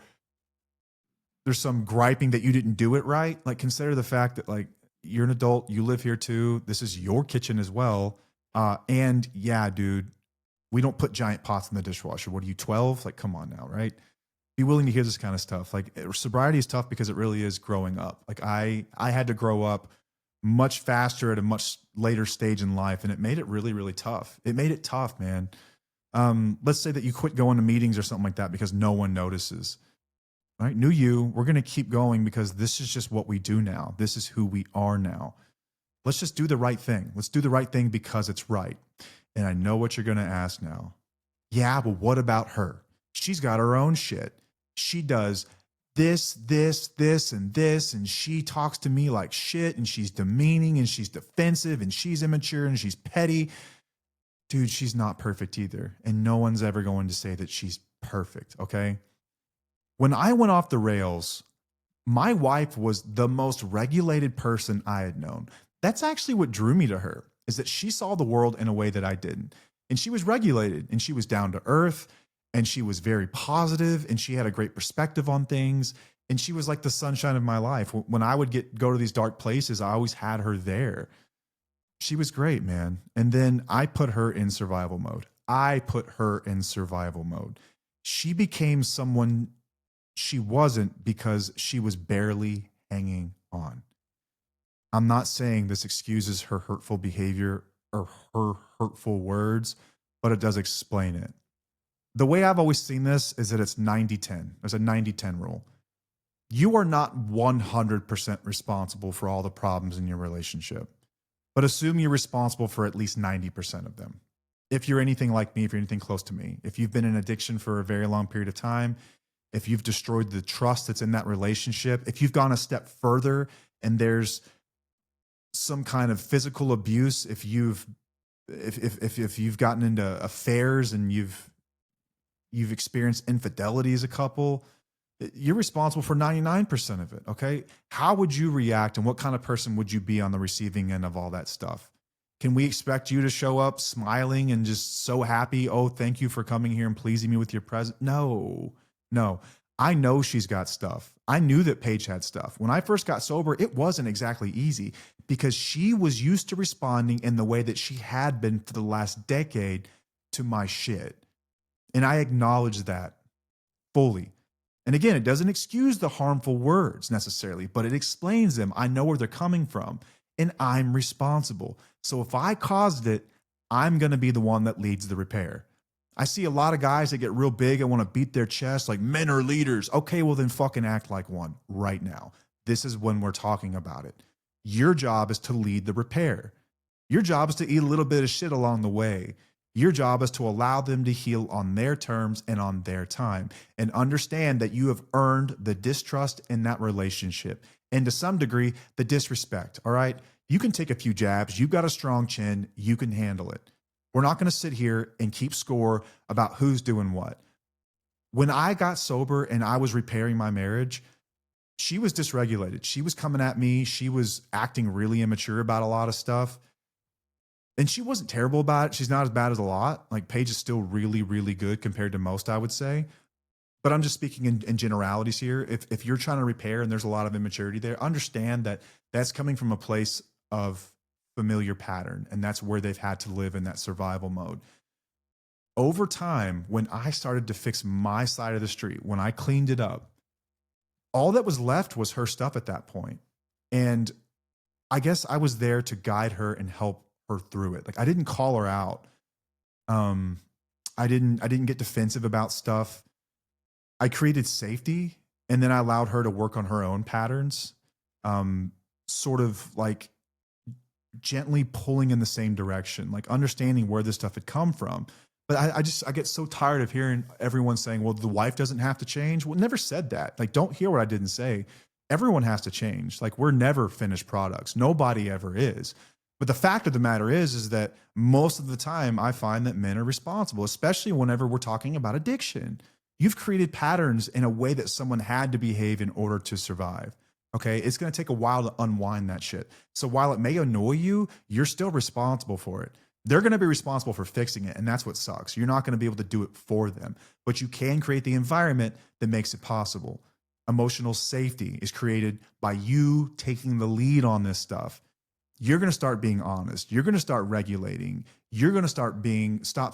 there's some griping that you didn't do it right, like, consider the fact that, like, you're an adult, you live here too. This is your kitchen as well. And yeah, dude, we don't put giant pots in the dishwasher. What are you, 12? Like, come on now, right? Be willing to hear this kind of stuff. Like, sobriety is tough because it really is growing up. Like, I had to grow up much faster at a much later stage in life, and it made it really, really tough. It made it tough, man. Let's say that you quit going to meetings or something like that because no one notices. Right? New you, we're going to keep going because this is just what we do now. This is who we are now. Let's just do the right thing. Let's do the right thing because it's right. And I know what you're going to ask now. Yeah, but what about her? She's got her own shit. She does this, and she talks to me like shit, and she's demeaning, and she's defensive, and she's immature, and she's petty. Dude, she's not perfect either. And no one's ever going to say that she's perfect, okay? When I went off the rails, my wife was the most regulated person I had known. That's actually what drew me to her, is that she saw the world in a way that I didn't. And she was regulated and she was down to earth and she was very positive and she had a great perspective on things. And she was like the sunshine of my life. When I would go to these dark places, I always had her there. She was great, man. And then I put her in survival mode. She became someone she wasn't because she was barely hanging on. I'm not saying this excuses her hurtful behavior or her hurtful words, but it does explain it. The way I've always seen this is that it's 90-10. There's a 90-10 rule. You are not 100% responsible for all the problems in your relationship, but assume you're responsible for at least 90% of them. If you're anything like me, if you're anything close to me, if you've been in addiction for a very long period of time, if you've destroyed the trust that's in that relationship, if you've gone a step further and there's some kind of physical abuse, if you've gotten into affairs and you've experienced infidelity as a couple, you're responsible for 99% of it. Okay. How would you react and what kind of person would you be on the receiving end of all that stuff? Can we expect you to show up smiling and just so happy? Oh, thank you for coming here and pleasing me with your presence. No. I know she's got stuff. I knew that Paige had stuff. When I first got sober, it wasn't exactly easy because she was used to responding in the way that she had been for the last decade to my shit. And I acknowledge that fully. And again, it doesn't excuse the harmful words necessarily, but it explains them. I know where they're coming from and I'm responsible. So if I caused it, I'm going to be the one that leads the repair. I see a lot of guys that get real big and want to beat their chest like men are leaders. Okay, well then fucking act like one right now. This is when we're talking about it. Your job is to lead the repair. Your job is to eat a little bit of shit along the way. Your job is to allow them to heal on their terms and on their time and understand that you have earned the distrust in that relationship and to some degree, the disrespect. All right. You can take a few jabs. You've got a strong chin. You can handle it. We're not going to sit here and keep score about who's doing what. When I got sober and I was repairing my marriage, she was dysregulated. She was coming at me. She was acting really immature about a lot of stuff. And she wasn't terrible about it. She's not as bad as a lot. Like Paige is still really, really good compared to most, I would say. But I'm just speaking in generalities here. If you're trying to repair and there's a lot of immaturity there, understand that that's coming from a place of familiar pattern. And that's where they've had to live in that survival mode. Over time, when I started to fix my side of the street, when I cleaned it up, all that was left was her stuff at that point. And I guess I was there to guide her and help her through it. Like I didn't call her out. I didn't get defensive about stuff. I created safety and then I allowed her to work on her own patterns. Sort of like gently pulling in the same direction, like understanding where this stuff had come from. But I get so tired of hearing everyone saying, well, the wife doesn't have to change. Well, never said that. Like, don't hear what I didn't say. Everyone has to change. Like we're never finished products. Nobody ever is. But the fact of the matter is that most of the time I find that men are responsible, especially whenever we're talking about addiction. You've created patterns in a way that someone had to behave in order to survive. Okay. It's going to take a while to unwind that shit. So while it may annoy you, you're still responsible for it. They're going to be responsible for fixing it. And that's what sucks. You're not going to be able to do it for them, but you can create the environment that makes it possible. Emotional safety is created by you taking the lead on this stuff. You're going to start being honest. You're going to start regulating. You're going to stop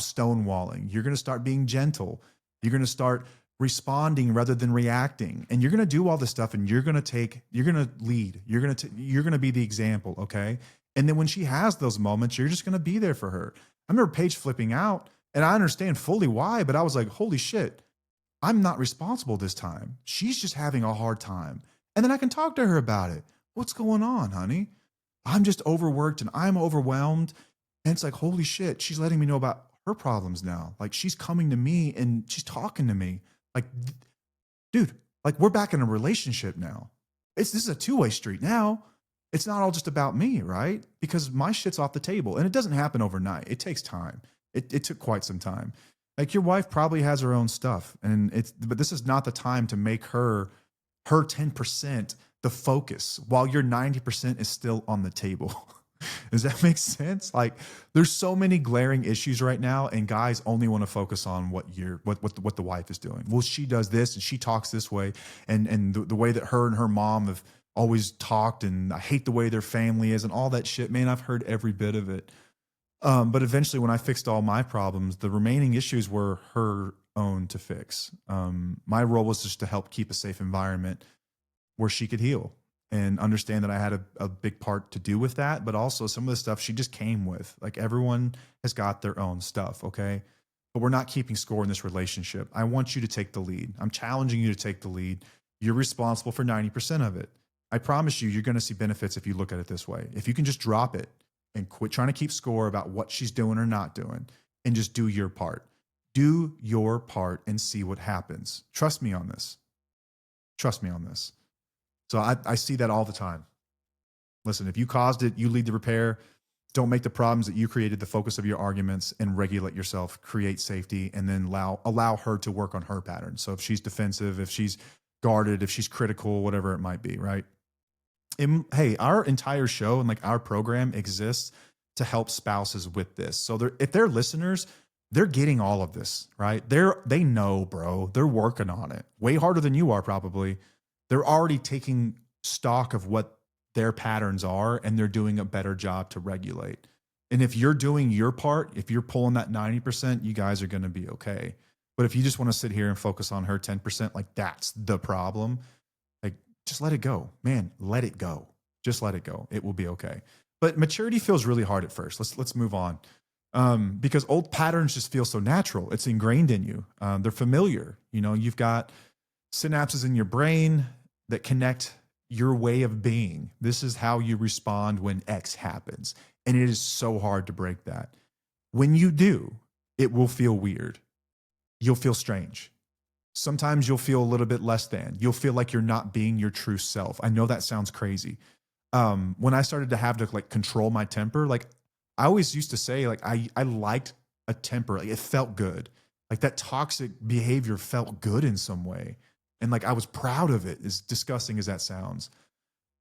stonewalling. You're going to start being gentle. You're going to start responding rather than reacting. And you're going to do all this stuff and you're going to lead. You're going to be the example. Okay. And then when she has those moments, you're just going to be there for her. I remember Paige flipping out and I understand fully why, but I was like, holy shit, I'm not responsible this time. She's just having a hard time. And then I can talk to her about it. What's going on, honey? I'm just overworked and I'm overwhelmed. And it's like, holy shit, she's letting me know about her problems now. Like she's coming to me and she's talking to me. Like, dude, like we're back in a relationship now. This is a two-way street now. It's not all just about me, right? Because my shit's off the table and it doesn't happen overnight. It takes time. It took quite some time. Like your wife probably has her own stuff but this is not the time to make her 10% the focus while your 90% is still on the table. Does that make sense? Like, there's so many glaring issues right now, and guys only want to focus on what the wife is doing. Well, she does this and she talks this way, and the way that her and her mom have always talked, and I hate the way their family is, and all that shit. Man, I've heard every bit of it. But eventually, when I fixed all my problems, the remaining issues were her own to fix. My role was just to help keep a safe environment where she could heal and understand that I had a big part to do with that. But also, some of the stuff she just came with. Like, everyone has got their own stuff, okay? But we're not keeping score in this relationship. I want you to take the lead. I'm challenging you to take the lead. You're responsible for 90% of it. I promise you, you're going to see benefits if you look at it this way. If you can just drop it and quit trying to keep score about what she's doing or not doing, and just do your part. Do your part and see what happens. Trust me on this. Trust me on this. So I see that all the time. Listen, if you caused it, you lead the repair. Don't make the problems that you created the focus of your arguments, and regulate yourself, create safety, and then allow her to work on her pattern. So if she's defensive, if she's guarded, if she's critical, whatever it might be, right? And hey, our entire show and like our program exists to help spouses with this. So if they're listeners, they're getting all of this, right? They know, bro. They're working on it way harder than you are probably. They're already taking stock of what their patterns are, and they're doing a better job to regulate. And if you're doing your part, if you're pulling that 90%, you guys are going to be okay. But if you just want to sit here and focus on her 10%, like, that's the problem. Like, just let it go, man. Let it go. Just let it go. It will be okay. But maturity feels really hard at first. Let's move on. Because old patterns just feel so natural. It's ingrained in you. They're familiar. You know, you've got synapses in your brain that connect your way of being. This is how you respond when X happens. And it is so hard to break that. When you do, it will feel weird. You'll feel strange. Sometimes you'll feel a little bit less than. You'll feel like you're not being your true self. I know that sounds crazy. When I started to have to like control my temper, like, I always used to say, like, I liked a temper. Like, it felt good. Like, that toxic behavior felt good in some way. And like, I was proud of it, as disgusting as that sounds.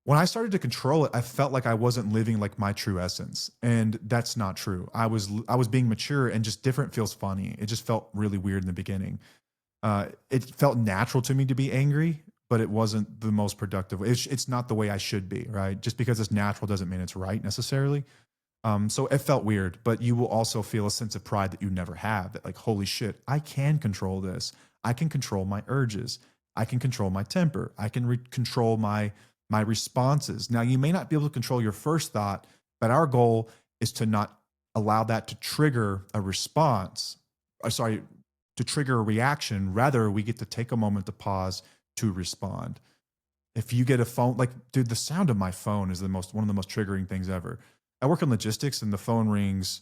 When I started to control it, I felt like I wasn't living like my true essence. And that's not true. I was being mature, and just different feels funny. It just felt really weird in the beginning. It felt natural to me to be angry, but it wasn't the most productive way. It's not the way I should be, right? Just because it's natural doesn't mean it's right necessarily. So it felt weird, but you will also feel a sense of pride that you never have, that like, holy shit, I can control this. I can control my urges. I can control my temper. I can control my responses. Now, you may not be able to control your first thought, but our goal is to not allow that to trigger a response. To trigger a reaction. Rather, we get to take a moment to pause to respond. If you get a phone, like, dude, the sound of my phone is one of the most triggering things ever. I work in logistics, and the phone rings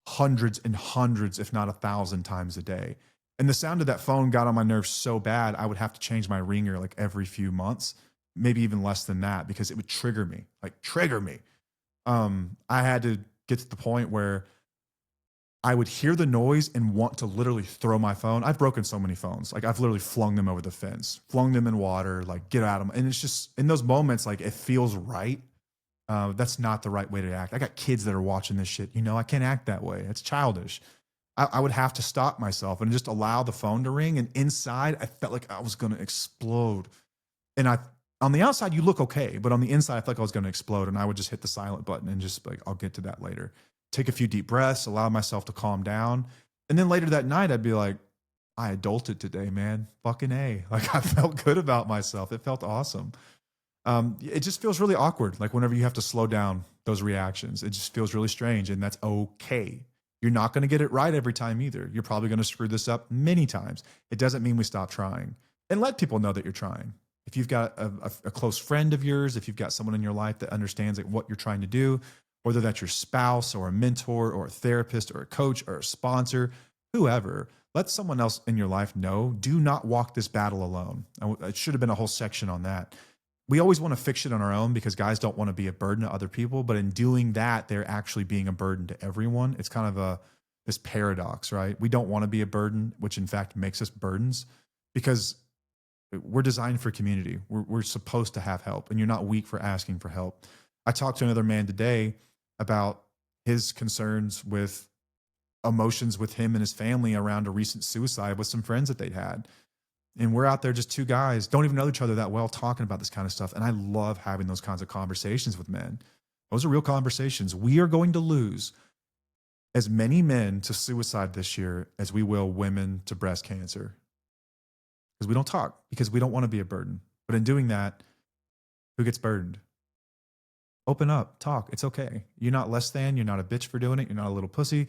hundreds and hundreds, if not 1,000 times a day. And the sound of that phone got on my nerves so bad, I would have to change my ringer like every few months, maybe even less than that, because it would trigger me. I had to get to the point where I would hear the noise and want to literally throw my phone. I've broken so many phones. Like, I've literally flung them over the fence, flung them in water, like, get out of them. And it's just in those moments, like, it feels right. That's not the right way to act. I got kids that are watching this shit. You know, I can't act that way. It's childish. I would have to stop myself and just allow the phone to ring. And inside, I felt like I was going to explode. And on the outside, you look okay, but on the inside, I felt like I was going to explode. And I would just hit the silent button and just like, I'll get to that later. Take a few deep breaths, allow myself to calm down. And then later that night, I'd be like, I adulted today, man. Fucking A. Like, I felt good about myself. It felt awesome. It just feels really awkward. Like, whenever you have to slow down those reactions, it just feels really strange, and that's okay. You're not going to get it right every time either. You're probably going to screw this up many times. It doesn't mean we stop trying. And let people know that you're trying. If you've got a close friend of yours, if you've got someone in your life that understands like what you're trying to do, whether that's your spouse or a mentor or a therapist or a coach or a sponsor, whoever, let someone else in your life know. Do not walk this battle alone. It should have been a whole section on that. We always want to fix it on our own because guys don't want to be a burden to other people. But in doing that, they're actually being a burden to everyone. It's kind of this paradox, right? We don't want to be a burden, which in fact makes us burdens, because we're designed for community. We're supposed to have help, and you're not weak for asking for help. I talked to another man today about his concerns with emotions with him and his family around a recent suicide with some friends that they'd had. And we're out there, just two guys, don't even know each other that well, talking about this kind of stuff. And I love having those kinds of conversations with men. Those are real conversations. We are going to lose as many men to suicide this year as we will women to breast cancer, because we don't talk, because we don't want to be a burden. But in doing that, who gets burdened? Open up, talk. It's okay. You're not less than. You're not a bitch for doing it. You're not a little pussy.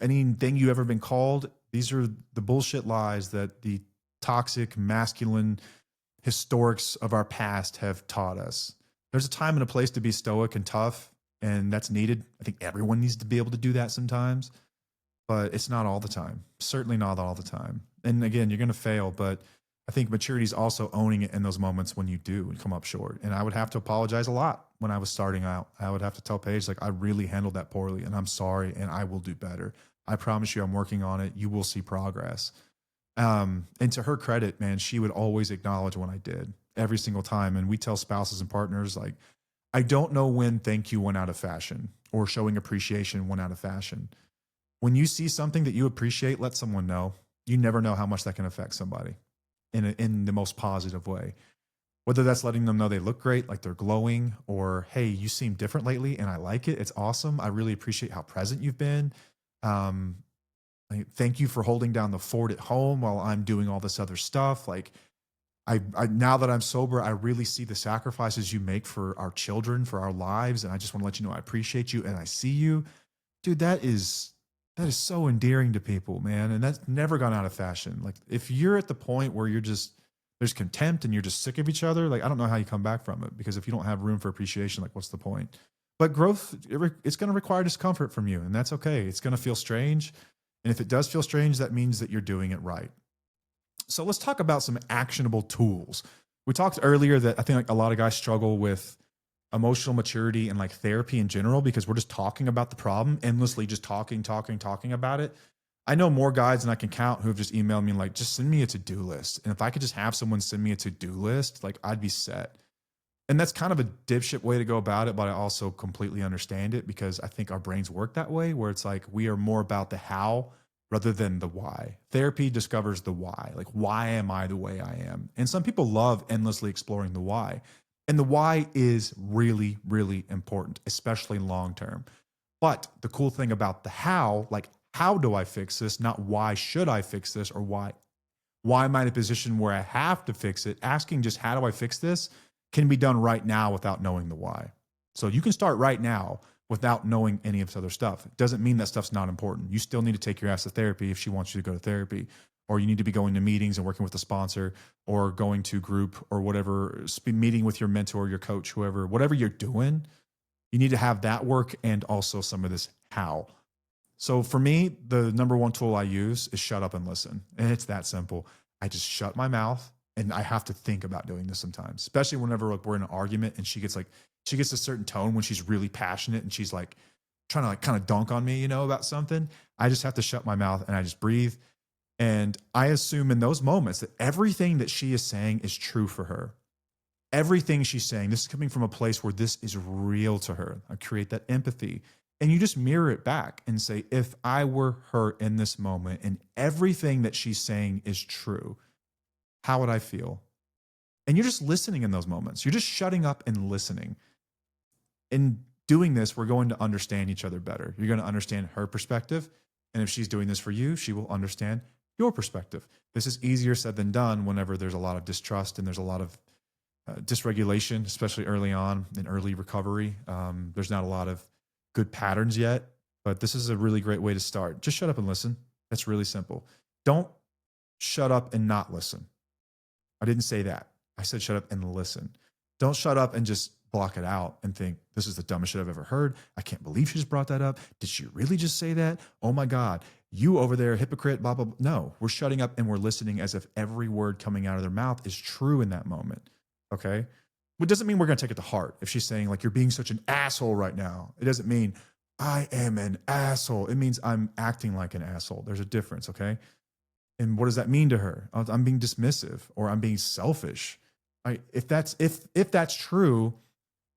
Anything you ever been called, these are the bullshit lies that the toxic, masculine historics of our past have taught us. There's a time and a place to be stoic and tough, and that's needed. I think everyone needs to be able to do that sometimes, but it's not all the time. Certainly not all the time. And again, you're going to fail, but I think maturity is also owning it in those moments when you do come up short. And I would have to apologize a lot when I was starting out. I would have to tell Paige, like, I really handled that poorly and I'm sorry and I will do better. I promise you I'm working on it. You will see progress. And to her credit, man, she would always acknowledge when I did every single time. And we tell spouses and partners, like, I don't know when thank you went out of fashion or showing appreciation went out of fashion. When you see something that you appreciate, let someone know. You never know how much that can affect somebody in the most positive way. Whether that's letting them know they look great, like they're glowing, or, hey, you seem different lately and I like it. It's awesome. I really appreciate how present you've been. Thank you for holding down the fort at home while I'm doing all this other stuff. Like, I now that I'm sober, I really see the sacrifices you make for our children, for our lives. And I just want to let you know I appreciate you and I see you. Dude, that is so endearing to people, man. And that's never gone out of fashion. Like, if you're at the point where you're just, there's contempt and you're just sick of each other, like, I don't know how you come back from it, because if you don't have room for appreciation, like, what's the point? But growth, it's going to require discomfort from you, and that's okay. It's going to feel strange. And if it does feel strange, that means that you're doing it right. So let's talk about some actionable tools. We talked earlier that I think, like, a lot of guys struggle with emotional maturity and, like, therapy in general, because we're just talking about the problem endlessly, just talking about it. I know more guys than I can count who have just emailed me like, just send me a to-do list. And if I could just have someone send me a to-do list, like, I'd be set. And that's kind of a dipshit way to go about it, but I also completely understand it, because I think our brains work that way, where it's like we are more about the how rather than the why. Therapy discovers the why. Like, why am I the way I am? And some people love endlessly exploring the why. And the why is really, really important, especially long term. But the cool thing about the how, like, how do I fix this? Not why should I fix this, or why am I in a position where I have to fix it? Asking just how do I fix this can be done right now without knowing the why. So you can start right now without knowing any of this other stuff. It doesn't mean that stuff's not important. You still need to take your ass to therapy if she wants you to go to therapy, or you need to be going to meetings and working with a sponsor, or going to group, or whatever, meeting with your mentor, your coach, whoever, whatever you're doing, you need to have that work and also some of this how. So for me, the number one tool I use is shut up and listen. And it's that simple. I just shut my mouth, and I have to think about doing this sometimes, especially whenever, like, we're in an argument and she gets a certain tone when she's really passionate and she's like trying to, like, kind of dunk on me, about something. I just have to shut my mouth and I just breathe. And I assume in those moments that everything that she is saying is true for her. Everything she's saying, this is coming from a place where this is real to her. I create that empathy. And you just mirror it back and say, if I were her in this moment and everything that she's saying is true, how would I feel? And you're just listening in those moments. You're just shutting up and listening. In doing this, we're going to understand each other better. You're going to understand her perspective. And if she's doing this for you, she will understand your perspective. This is easier said than done whenever there's a lot of distrust and there's a lot of dysregulation, especially early on in early recovery. There's not a lot of good patterns yet, but this is a really great way to start. Just shut up and listen. That's really simple. Don't shut up and not listen. I didn't say that. I said shut up and listen. Don't shut up and just block it out and think, this is the dumbest shit I've ever heard. I can't believe she just brought that up. Did she really just say that? Oh my God, you over there, hypocrite, blah, blah, blah. No, we're shutting up and we're listening as if every word coming out of their mouth is true in that moment. Okay? It doesn't mean we're going to take it to heart. If she's saying, like, you're being such an asshole right now, it doesn't mean I am an asshole. It means I'm acting like an asshole. There's a difference. Okay? And what does that mean to her? I'm being dismissive, or I'm being selfish. If that's true,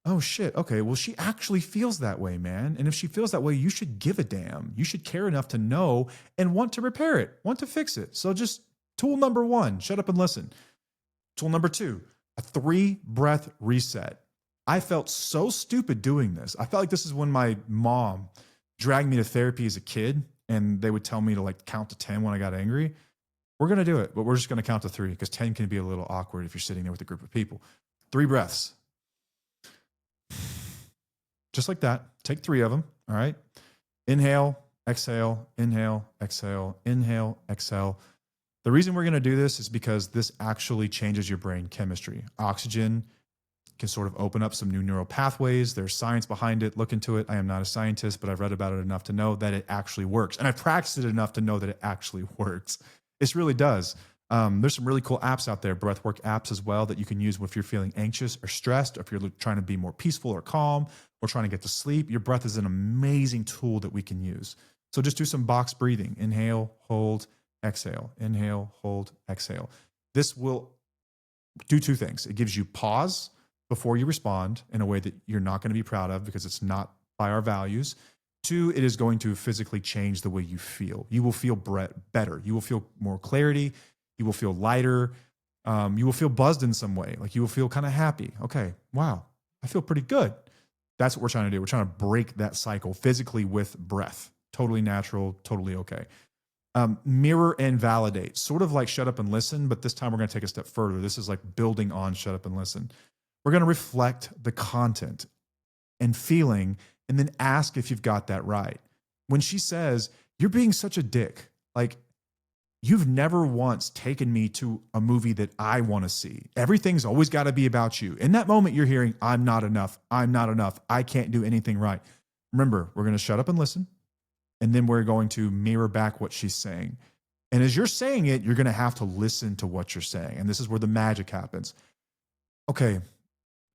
oh shit, okay, well, she actually feels that way, man. And if she feels that way, you should give a damn. You should care enough to know and want to repair it, want to fix it. So just tool number one, shut up and listen. Tool number two, a 3-breath reset. I felt so stupid doing this. I felt like this is when my mom dragged me to therapy as a kid and they would tell me to like count to 10 when I got angry. We're going to do it, but we're just going to count to 3 because 10 can be a little awkward if you're sitting there with a group of people. 3 breaths. Just like that. Take 3 of them. All right. Inhale, exhale, inhale, exhale, inhale, exhale. The reason we're going to do this is because this actually changes your brain chemistry. Oxygen can sort of open up some new neural pathways. There's science behind it. Look into it. I am not a scientist, but I've read about it enough to know that it actually works. And I've practiced it enough to know that it actually works. It really does. There's some really cool apps out there, breathwork apps as well, that you can use if you're feeling anxious or stressed, or if you're trying to be more peaceful or calm, or trying to get to sleep. Your breath is an amazing tool that we can use. So just do some box breathing. Inhale, hold, exhale. Inhale, hold, exhale. This will do 2 things. It gives you pause before you respond in a way that you're not going to be proud of because it's not by our values. 2, it is going to physically change the way you feel. You will feel better. You will feel more clarity. You will feel lighter. You will feel buzzed in some way. Like you will feel kind of happy. Okay, wow, I feel pretty good. That's what we're trying to do. We're trying to break that cycle physically with breath. Totally natural, totally okay. Mirror and validate, sort of like shut up and listen, but this time we're going to take a step further. This is like building on shut up and listen. We're going to reflect the content and feeling and then ask if you've got that right. When she says, you're being such a dick, like you've never once taken me to a movie that I want to see. Everything's always got to be about you. In that moment, you're hearing, I'm not enough. I'm not enough. I can't do anything right. Remember, we're going to shut up and listen. And then we're going to mirror back what she's saying. And as you're saying it, you're going to have to listen to what you're saying. And this is where the magic happens. Okay.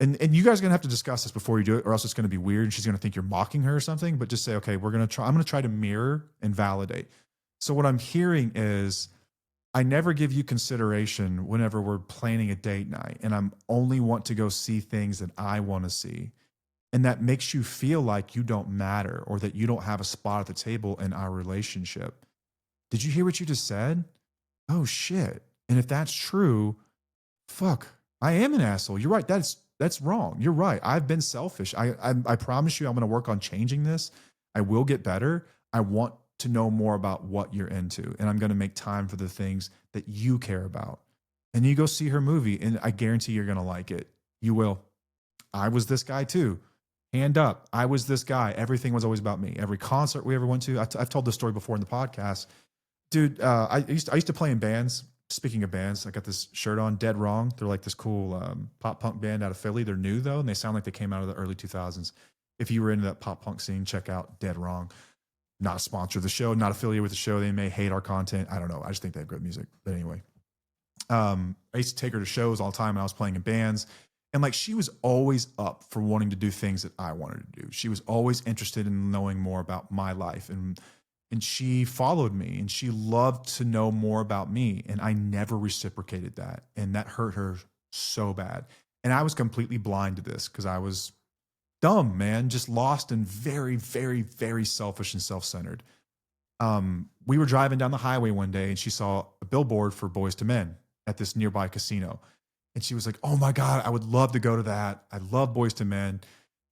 And you guys are going to have to discuss this before you do it, or else it's going to be weird. And she's going to think you're mocking her or something, but just say, okay, I'm going to try to mirror and validate. So what I'm hearing is, I never give you consideration whenever we're planning a date night, and I'm only want to go see things that I want to see. And that makes you feel like you don't matter or that you don't have a spot at the table in our relationship. Did you hear what you just said? Oh shit. And if that's true, fuck, I am an asshole. You're right. That's wrong. You're right. I've been selfish. I promise you I'm going to work on changing this. I will get better. I want to know more about what you're into, and I'm going to make time for the things that you care about. And you go see her movie, and I guarantee you're going to like it. You will. I was this guy too. Hand up. I was this guy. Everything was always about me. Every concert we ever went to, I've told this story before in the podcast. Dude, I used to play in bands. Speaking of bands, I got this shirt on, Dead Wrong. They're like this cool pop punk band out of Philly. They're new though, and they sound like they came out of the early 2000s. If you were into that pop punk scene, check out Dead Wrong. Not a sponsor of the show, not affiliated with the show. They may hate our content. I don't know. I just think they have good music. But anyway, I used to take her to shows all the time when I was playing in bands. And like, she was always up for wanting to do things that I wanted to do. She was always interested in knowing more about my life. And she followed me, and she loved to know more about me. And I never reciprocated that. And that hurt her so bad. And I was completely blind to this because I was dumb, man, just lost and very, very, very selfish and self-centered. We were driving down the highway one day, and she saw a billboard for Boys to Men at this nearby casino. And she was like, oh my God, I would love to go to that. I love Boys to Men.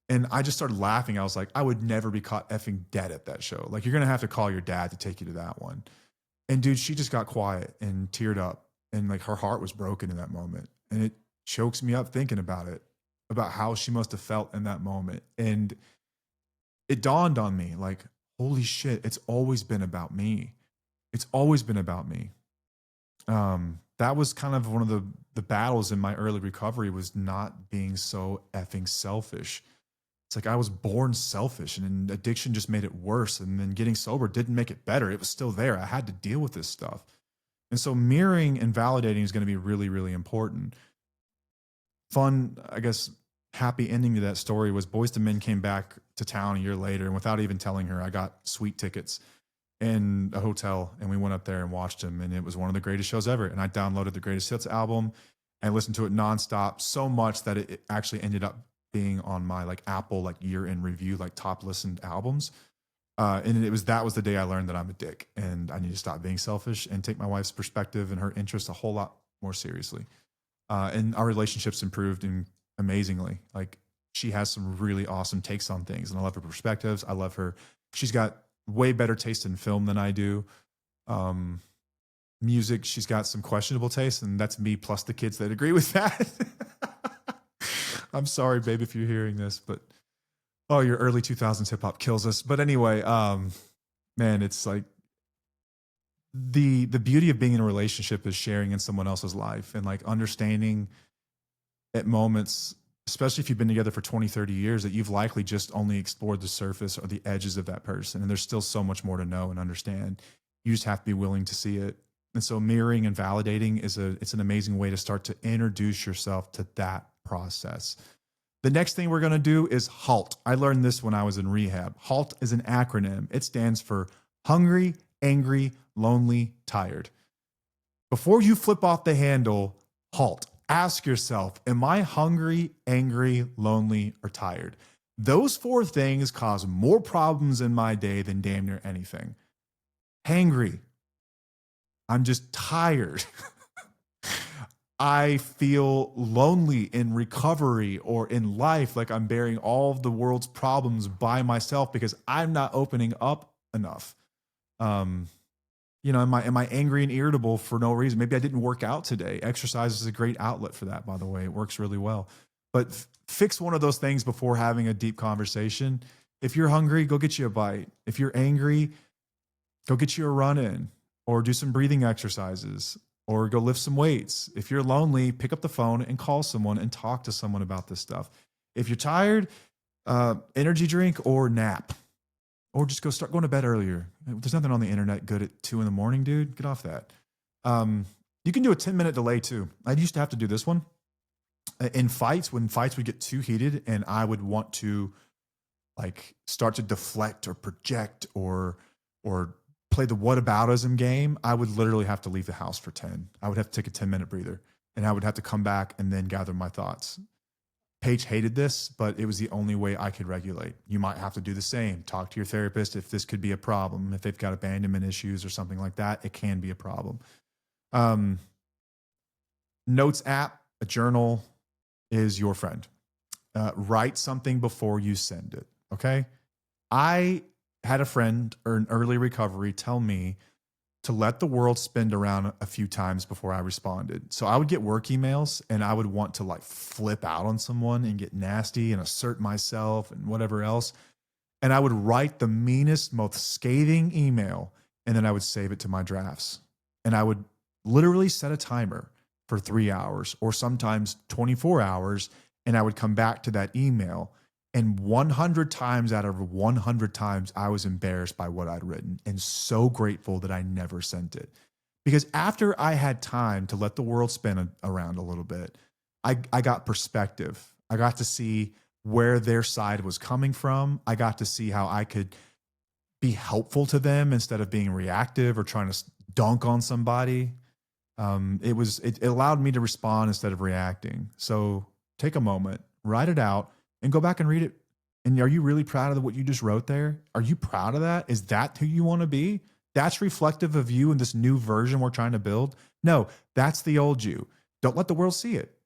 And I just started laughing. I was like, I would never be caught effing dead at that show. Like, you're going to have to call your dad to take you to that one. And dude, she just got quiet and teared up. And like, her heart was broken in that moment. And it chokes me up thinking about it, about how she must have felt in that moment. And it dawned on me, like, holy shit, it's always been about me. It's always been about me. That was kind of one of the battles in my early recovery, was not being so effing selfish. It's like I was born selfish, and addiction just made it worse. And then getting sober didn't make it better. It was still there. I had to deal with this stuff. And so mirroring and validating is going to be really, really important. Fun, I guess, happy ending to that story was Boyz II Men came back to town a year later, and without even telling her, I got sweet tickets in a hotel, and we went up there and watched them, and it was one of the greatest shows ever. And I downloaded the Greatest Hits album and listened to it nonstop, so much that it actually ended up being on my like Apple like year in review, like top listened albums. And that was the day I learned that I'm a dick and I need to stop being selfish and take my wife's perspective and her interests a whole lot more seriously. And our relationships improved amazingly. Like she has some really awesome takes on things, and I love her perspectives. I love her. She's got way better taste in film than I do. Music, she's got some questionable taste, and that's me plus the kids that agree with that. I'm sorry, babe, if you're hearing this, but oh, your early 2000s hip hop kills us. But anyway, man, it's like the beauty of being in a relationship is sharing in someone else's life and like understanding at moments, especially if you've been together for 20, 30 years, that you've likely just only explored the surface or the edges of that person. And there's still so much more to know and understand. You just have to be willing to see it. And so mirroring and validating it's an amazing way to start to introduce yourself to that process. The next thing we're going to do is HALT. I learned this when I was in rehab. HALT is an acronym. It stands for hungry, angry, lonely, tired. Before you flip off the handle, HALT. Ask yourself, am I hungry, angry, lonely, or tired? Those 4 things cause more problems in my day than damn near anything. Hangry. I'm just tired. I feel lonely in recovery or in life, like I'm bearing all of the world's problems by myself because I'm not opening up enough. Am I angry and irritable for no reason? Maybe I didn't work out today. Exercise is a great outlet for that, by the way. It works really well. But fix one of those things before having a deep conversation. If you're hungry, go get you a bite. If you're angry, go get you a run in or do some breathing exercises or go lift some weights. If you're lonely, pick up the phone and call someone and talk to someone about this stuff. If you're tired, energy drink or nap. Or just start going to bed earlier. There's nothing on the internet good at 2 a.m, dude. Get off that. You can do a 10-minute delay too. I used to have to do this one in fights. When fights would get too heated and I would want to like start to deflect or project or play the whataboutism game, I would literally have to leave the house for 10. I would have to take a 10-minute breather and I would have to come back and then gather my thoughts. Paige hated this, but it was the only way I could regulate. You might have to do the same. Talk to your therapist if this could be a problem. If they've got abandonment issues or something like that, it can be a problem. Notes app, a journal is your friend. Write something before you send it, okay? I had a friend in early recovery tell me to let the world spin around a few times before I responded. So I would get work emails and I would want to like flip out on someone and get nasty and assert myself and whatever else. And I would write the meanest, most scathing email and then I would save it to my drafts. And I would literally set a timer for 3 hours or sometimes 24 hours. And I would come back to that email. And 100 times out of 100 times, I was embarrassed by what I'd written and so grateful that I never sent it. Because after I had time to let the world spin around a little bit, I got perspective. I got to see where their side was coming from. I got to see how I could be helpful to them instead of being reactive or trying to dunk on somebody. It allowed me to respond instead of reacting. So take a moment, write it out, and go back and read it. And are you really proud of what you just wrote there? Are you proud of that? Is that who you want to be? That's reflective of you in this new version we're trying to build? No, that's the old you. Don't let the world see it.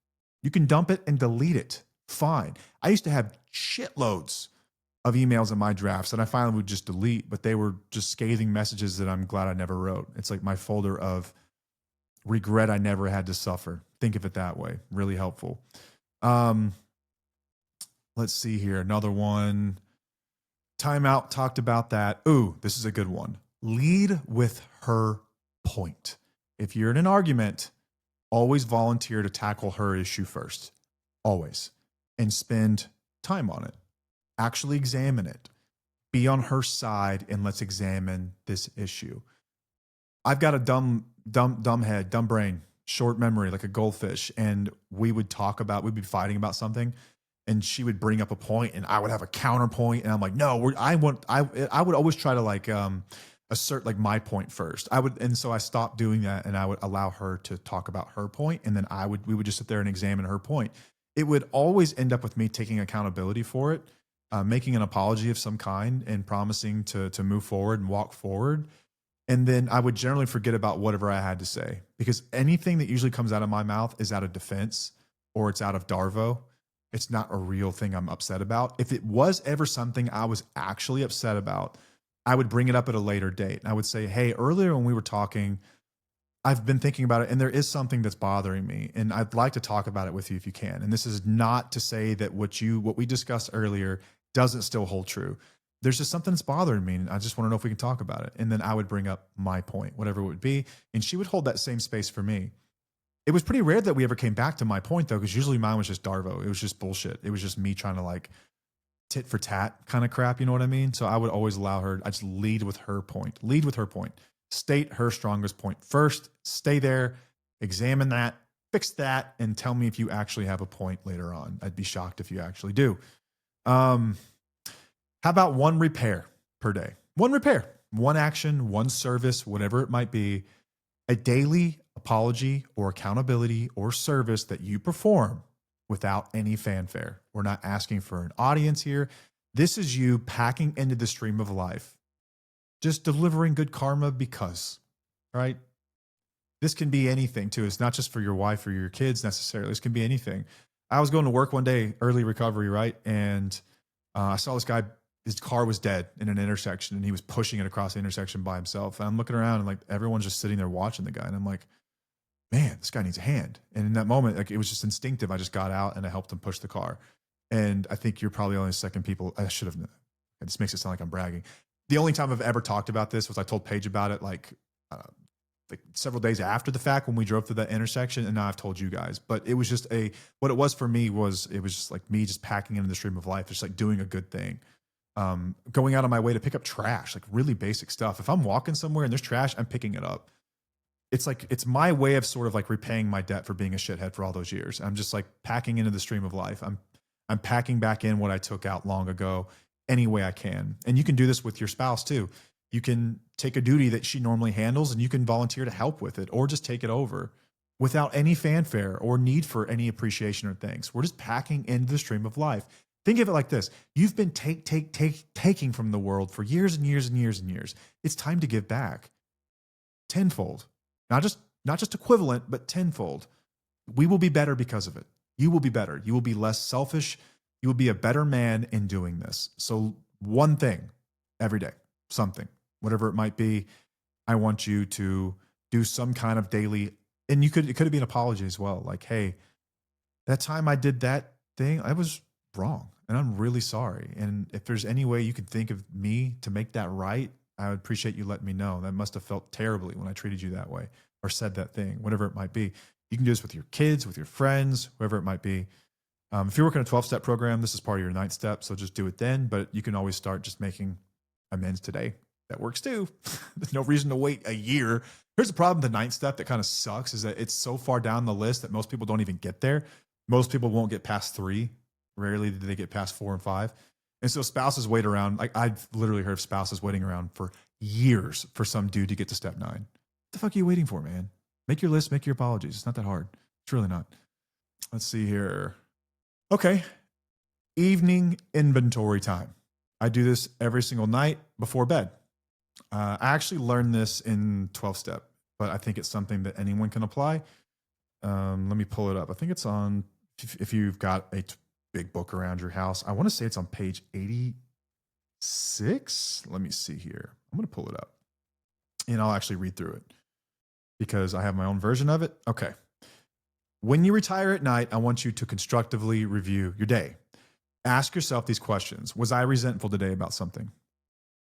You can dump it and delete it. Fine. I used to have shitloads of emails in my drafts that I finally would just delete, but they were just scathing messages that I'm glad I never wrote. It's like my folder of regret I never had to suffer. Think of it that way. Really helpful. Let's see here. Another one. Timeout talked about that. Ooh, this is a good one. Lead with her point. If you're in an argument, always volunteer to tackle her issue first. Always. And spend time on it. Actually examine it. Be on her side and let's examine this issue. I've got a dumb head, dumb brain, short memory, like a goldfish. And we'd be fighting about something. And she would bring up a point and I would have a counterpoint. And I'm like, no, I would always try to like assert like my point first. And so I stopped doing that and I would allow her to talk about her point. And then we would just sit there and examine her point. it would always end up with me taking accountability for it, making an apology of some kind and promising to move forward and walk forward. And then I would generally forget about whatever I had to say, because anything that usually comes out of my mouth is out of defense or it's out of Darvo. It's not a real thing I'm upset about. If it was ever something I was actually upset about, I would bring it up at a later date. And I would say, hey, earlier when we were talking, I've been thinking about it and there is something that's bothering me. And I'd like to talk about it with you if you can. And this is not to say that what we discussed earlier doesn't still hold true. There's just something that's bothering me. And I just want to know if we can talk about it. And then I would bring up my point, whatever it would be. And she would hold that same space for me. It was pretty rare that we ever came back to my point though, because usually mine was just Darvo. It was just bullshit. It was just me trying to like tit for tat kind of crap. You know what I mean? So I would always allow her, I just lead with her point, state her strongest point first, stay there, examine that, fix that, and tell me if you actually have a point later on. I'd be shocked if you actually do. How about one repair per day? One repair, one action, one service, whatever it might be, a daily apology or accountability or service that you perform without any fanfare. We're not asking for an audience here. This is you packing into the stream of life, just delivering good karma because, right? This can be anything too. It's not just for your wife or your kids necessarily. This can be anything. I was going to work one day, early recovery, right? And I saw this guy, his car was dead in an intersection and he was pushing it across the intersection by himself. And I'm looking around and like everyone's just sitting there watching the guy. And I'm like, man, this guy needs a hand. And in that moment, like it was just instinctive. I just got out and I helped him push the car. And I think you're probably only the second people. I should have. This makes it sound like I'm bragging. The only time I've ever talked about this was I told Paige about it like several days after the fact when we drove through that intersection. And now I've told you guys. But it was just what it was for me was it was just like me just packing into the stream of life, just like doing a good thing. Going out on my way to pick up trash, like really basic stuff. If I'm walking somewhere and there's trash, I'm picking it up. It's my way of sort of like repaying my debt for being a shithead for all those years. I'm just like packing into the stream of life. I'm packing back in what I took out long ago any way I can. And you can do this with your spouse too. You can take a duty that she normally handles and you can volunteer to help with it or just take it over without any fanfare or need for any appreciation or thanks. We're just packing into the stream of life. Think of it like this. You've been taking from the world for years and years and years and years. It's time to give back tenfold. Not just equivalent, but tenfold. We will be better because of it. You will be better. You will be less selfish. You will be a better man in doing this. So one thing every day, something, whatever it might be, I want you to do some kind of daily, and it could be an apology as well. Like, hey, that time I did that thing, I was wrong and I'm really sorry. And if there's any way you could think of me to make that right, I would appreciate you letting me know. That must have felt terribly when I treated you that way or said that thing, whatever it might be. You can do this with your kids, with your friends, whoever it might be. If you're working a 12-step program, this is part of your 9th step. So just do it then, but you can always start just making amends today. That works too. There's no reason to wait a year. Here's the problem. The 9th step that kind of sucks is that it's so far down the list that most people don't even get there. Most people won't get past 3. Rarely do they get past 4 and 5. And so spouses wait around. Like I've literally heard of spouses waiting around for years for some dude to get to step 9. What the fuck are you waiting for, man? Make your list, make your apologies. It's not that hard. It's really not. Let's see here. Okay. Evening inventory time. I do this every single night before bed. I actually learned this in 12-step, but I think it's something that anyone can apply. Let me pull it up. I think it's on, if you've got a big book around your house, I want to say it's on page 86. Let me see here. I'm going to pull it up and I'll actually read through it because I have my own version of it. Okay. When you retire at night, I want you to constructively review your day. Ask yourself these questions. Was I resentful today about something?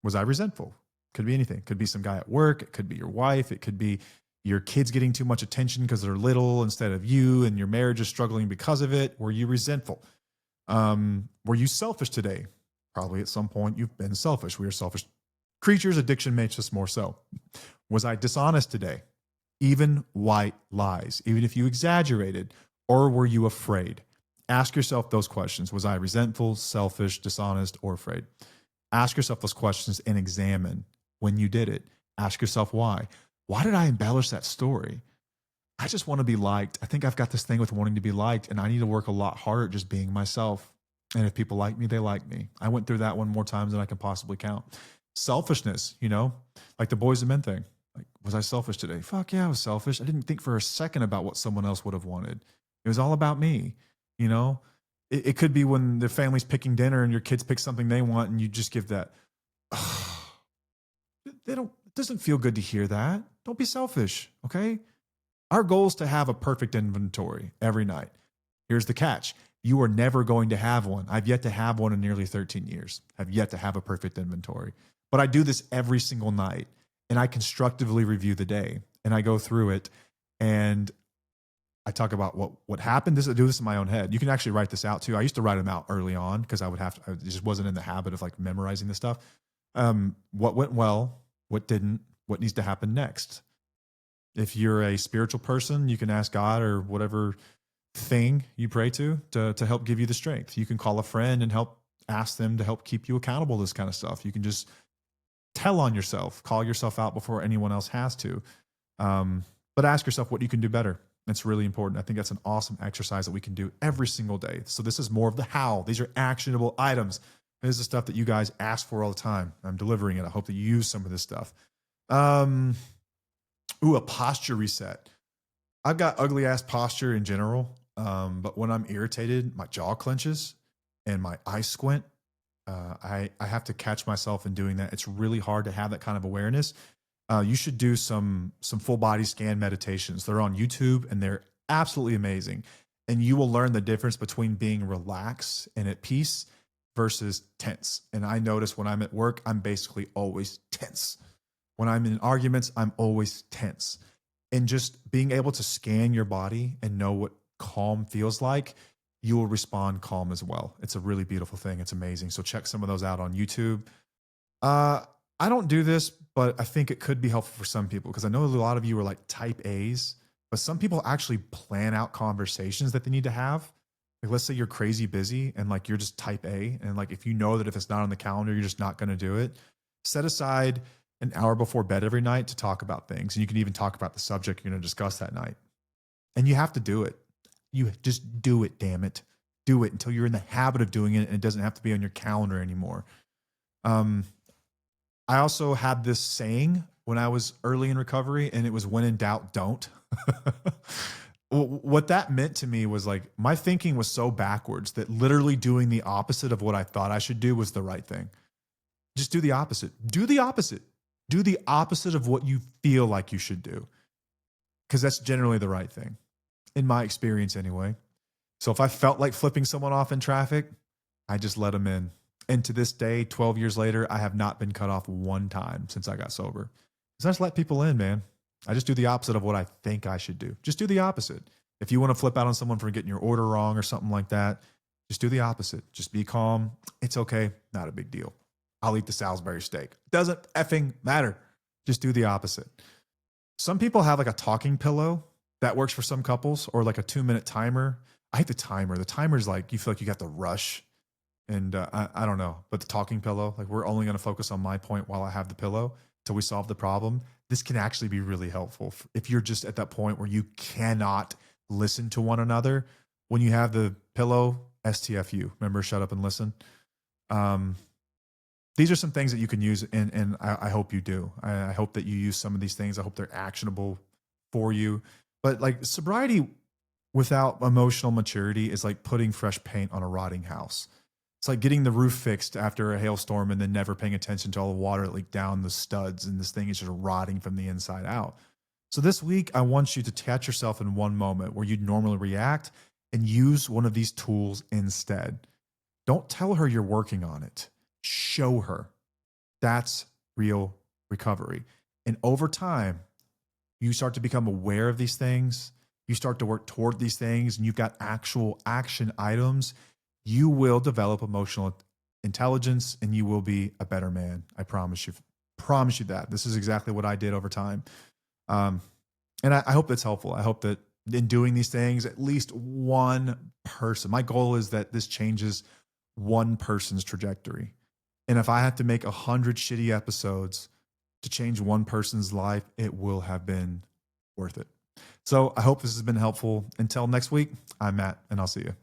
Was I resentful? Could be anything. Could be some guy at work. It could be your wife. It could be your kids getting too much attention because they're little instead of you, and your marriage is struggling because of it. Were you resentful? Were you selfish today? Probably at some point you've been selfish. We are selfish creatures. Addiction makes us more so. Was I dishonest today? Even white lies, even if you exaggerated, or were you afraid? Ask yourself those questions. Was I resentful, selfish, dishonest, or afraid? Ask yourself those questions and examine when you did it. Ask yourself why. Why did I embellish that story? I just want to be liked. I think I've got this thing with wanting to be liked, and I need to work a lot harder at just being myself. And if people like me, they like me. I went through that one more times than I can possibly count. Selfishness, like the boys and men thing. Like, was I selfish today? Fuck yeah, I was selfish. I didn't think for a second about what someone else would have wanted. It was all about me, you know? It could be when the family's picking dinner and your kids pick something they want and you just give that. It doesn't feel good to hear that. Don't be selfish, okay? Our goal is to have a perfect inventory every night. Here's the catch. You are never going to have one. I've yet to have one in nearly 13 years. I've yet to have a perfect inventory. But I do this every single night, and I constructively review the day, and I go through it, and I talk about what happened. I do this in my own head. You can actually write this out too. I used to write them out early on because I just wasn't in the habit of like memorizing this stuff. What went well, what didn't, what needs to happen next. If you're a spiritual person, you can ask God or whatever thing you pray to help give you the strength. You can call a friend and ask them to help keep you accountable to this kind of stuff. You can just tell on yourself, call yourself out before anyone else has to. But ask yourself what you can do better. It's really important. I think that's an awesome exercise that we can do every single day. So this is more of the how. These are actionable items. This is the stuff that you guys ask for all the time. I'm delivering it. I hope that you use some of this stuff. A posture reset. I've got ugly ass posture in general. But when I'm irritated, my jaw clenches and my eyes squint. I have to catch myself in doing that. It's really hard to have that kind of awareness. You should do some full body scan meditations. They're on YouTube and they're absolutely amazing. And you will learn the difference between being relaxed and at peace versus tense. And I notice when I'm at work, I'm basically always tense. When I'm in arguments, I'm always tense. And just being able to scan your body and know what calm feels like, you will respond calm as well. It's a really beautiful thing. It's amazing. So check some of those out on YouTube. I don't do this, but I think it could be helpful for some people because I know a lot of you are like type A's, but some people actually plan out conversations that they need to have. Like, let's say you're crazy busy and like you're just type A. And like, if you know that if it's not on the calendar, you're just not going to do it, set aside an hour before bed every night to talk about things. And you can even talk about the subject you're going to discuss that night. And you have to do it. You just do it, damn it. Do it until you're in the habit of doing it and it doesn't have to be on your calendar anymore. I also had this saying when I was early in recovery, and it was when in doubt, don't. What that meant to me was like my thinking was so backwards that literally doing the opposite of what I thought I should do was the right thing. Just do the opposite. Do the opposite. Do the opposite of what you feel like you should do, because that's generally the right thing, in my experience anyway. So if I felt like flipping someone off in traffic, I just let them in. And to this day, 12 years later, I have not been cut off one time since I got sober. So I just let people in, man. I just do the opposite of what I think I should do. Just do the opposite. If you want to flip out on someone for getting your order wrong or something like that, just do the opposite. Just be calm. It's okay. Not a big deal. I'll eat the Salisbury steak. Doesn't effing matter. Just do the opposite. Some people have like a talking pillow that works for some couples, or like a 2-minute timer. I hate the timer. The timer is like, you feel like you got the rush. And I don't know, but the talking pillow, like we're only going to focus on my point while I have the pillow till we solve the problem. This can actually be really helpful if you're just at that point where you cannot listen to one another. When you have the pillow, STFU, remember, shut up and listen. These are some things that you can use, and I hope you do. I hope that you use some of these things. I hope they're actionable for you. But like sobriety without emotional maturity is like putting fresh paint on a rotting house. It's like getting the roof fixed after a hailstorm and then never paying attention to all the water that leaked down the studs, and this thing is just rotting from the inside out. So this week, I want you to catch yourself in one moment where you'd normally react and use one of these tools instead. Don't tell her you're working on it. Show her. That's real recovery. And over time, you start to become aware of these things. You start to work toward these things, and you've got actual action items. You will develop emotional intelligence and you will be a better man. I promise you that. This is exactly what I did over time. And I hope that's helpful. I hope that in doing these things, at least one person, my goal is that this changes one person's trajectory. And if I have to make 100 shitty episodes to change one person's life, it will have been worth it. So I hope this has been helpful. Until next week, I'm Matt, and I'll see you.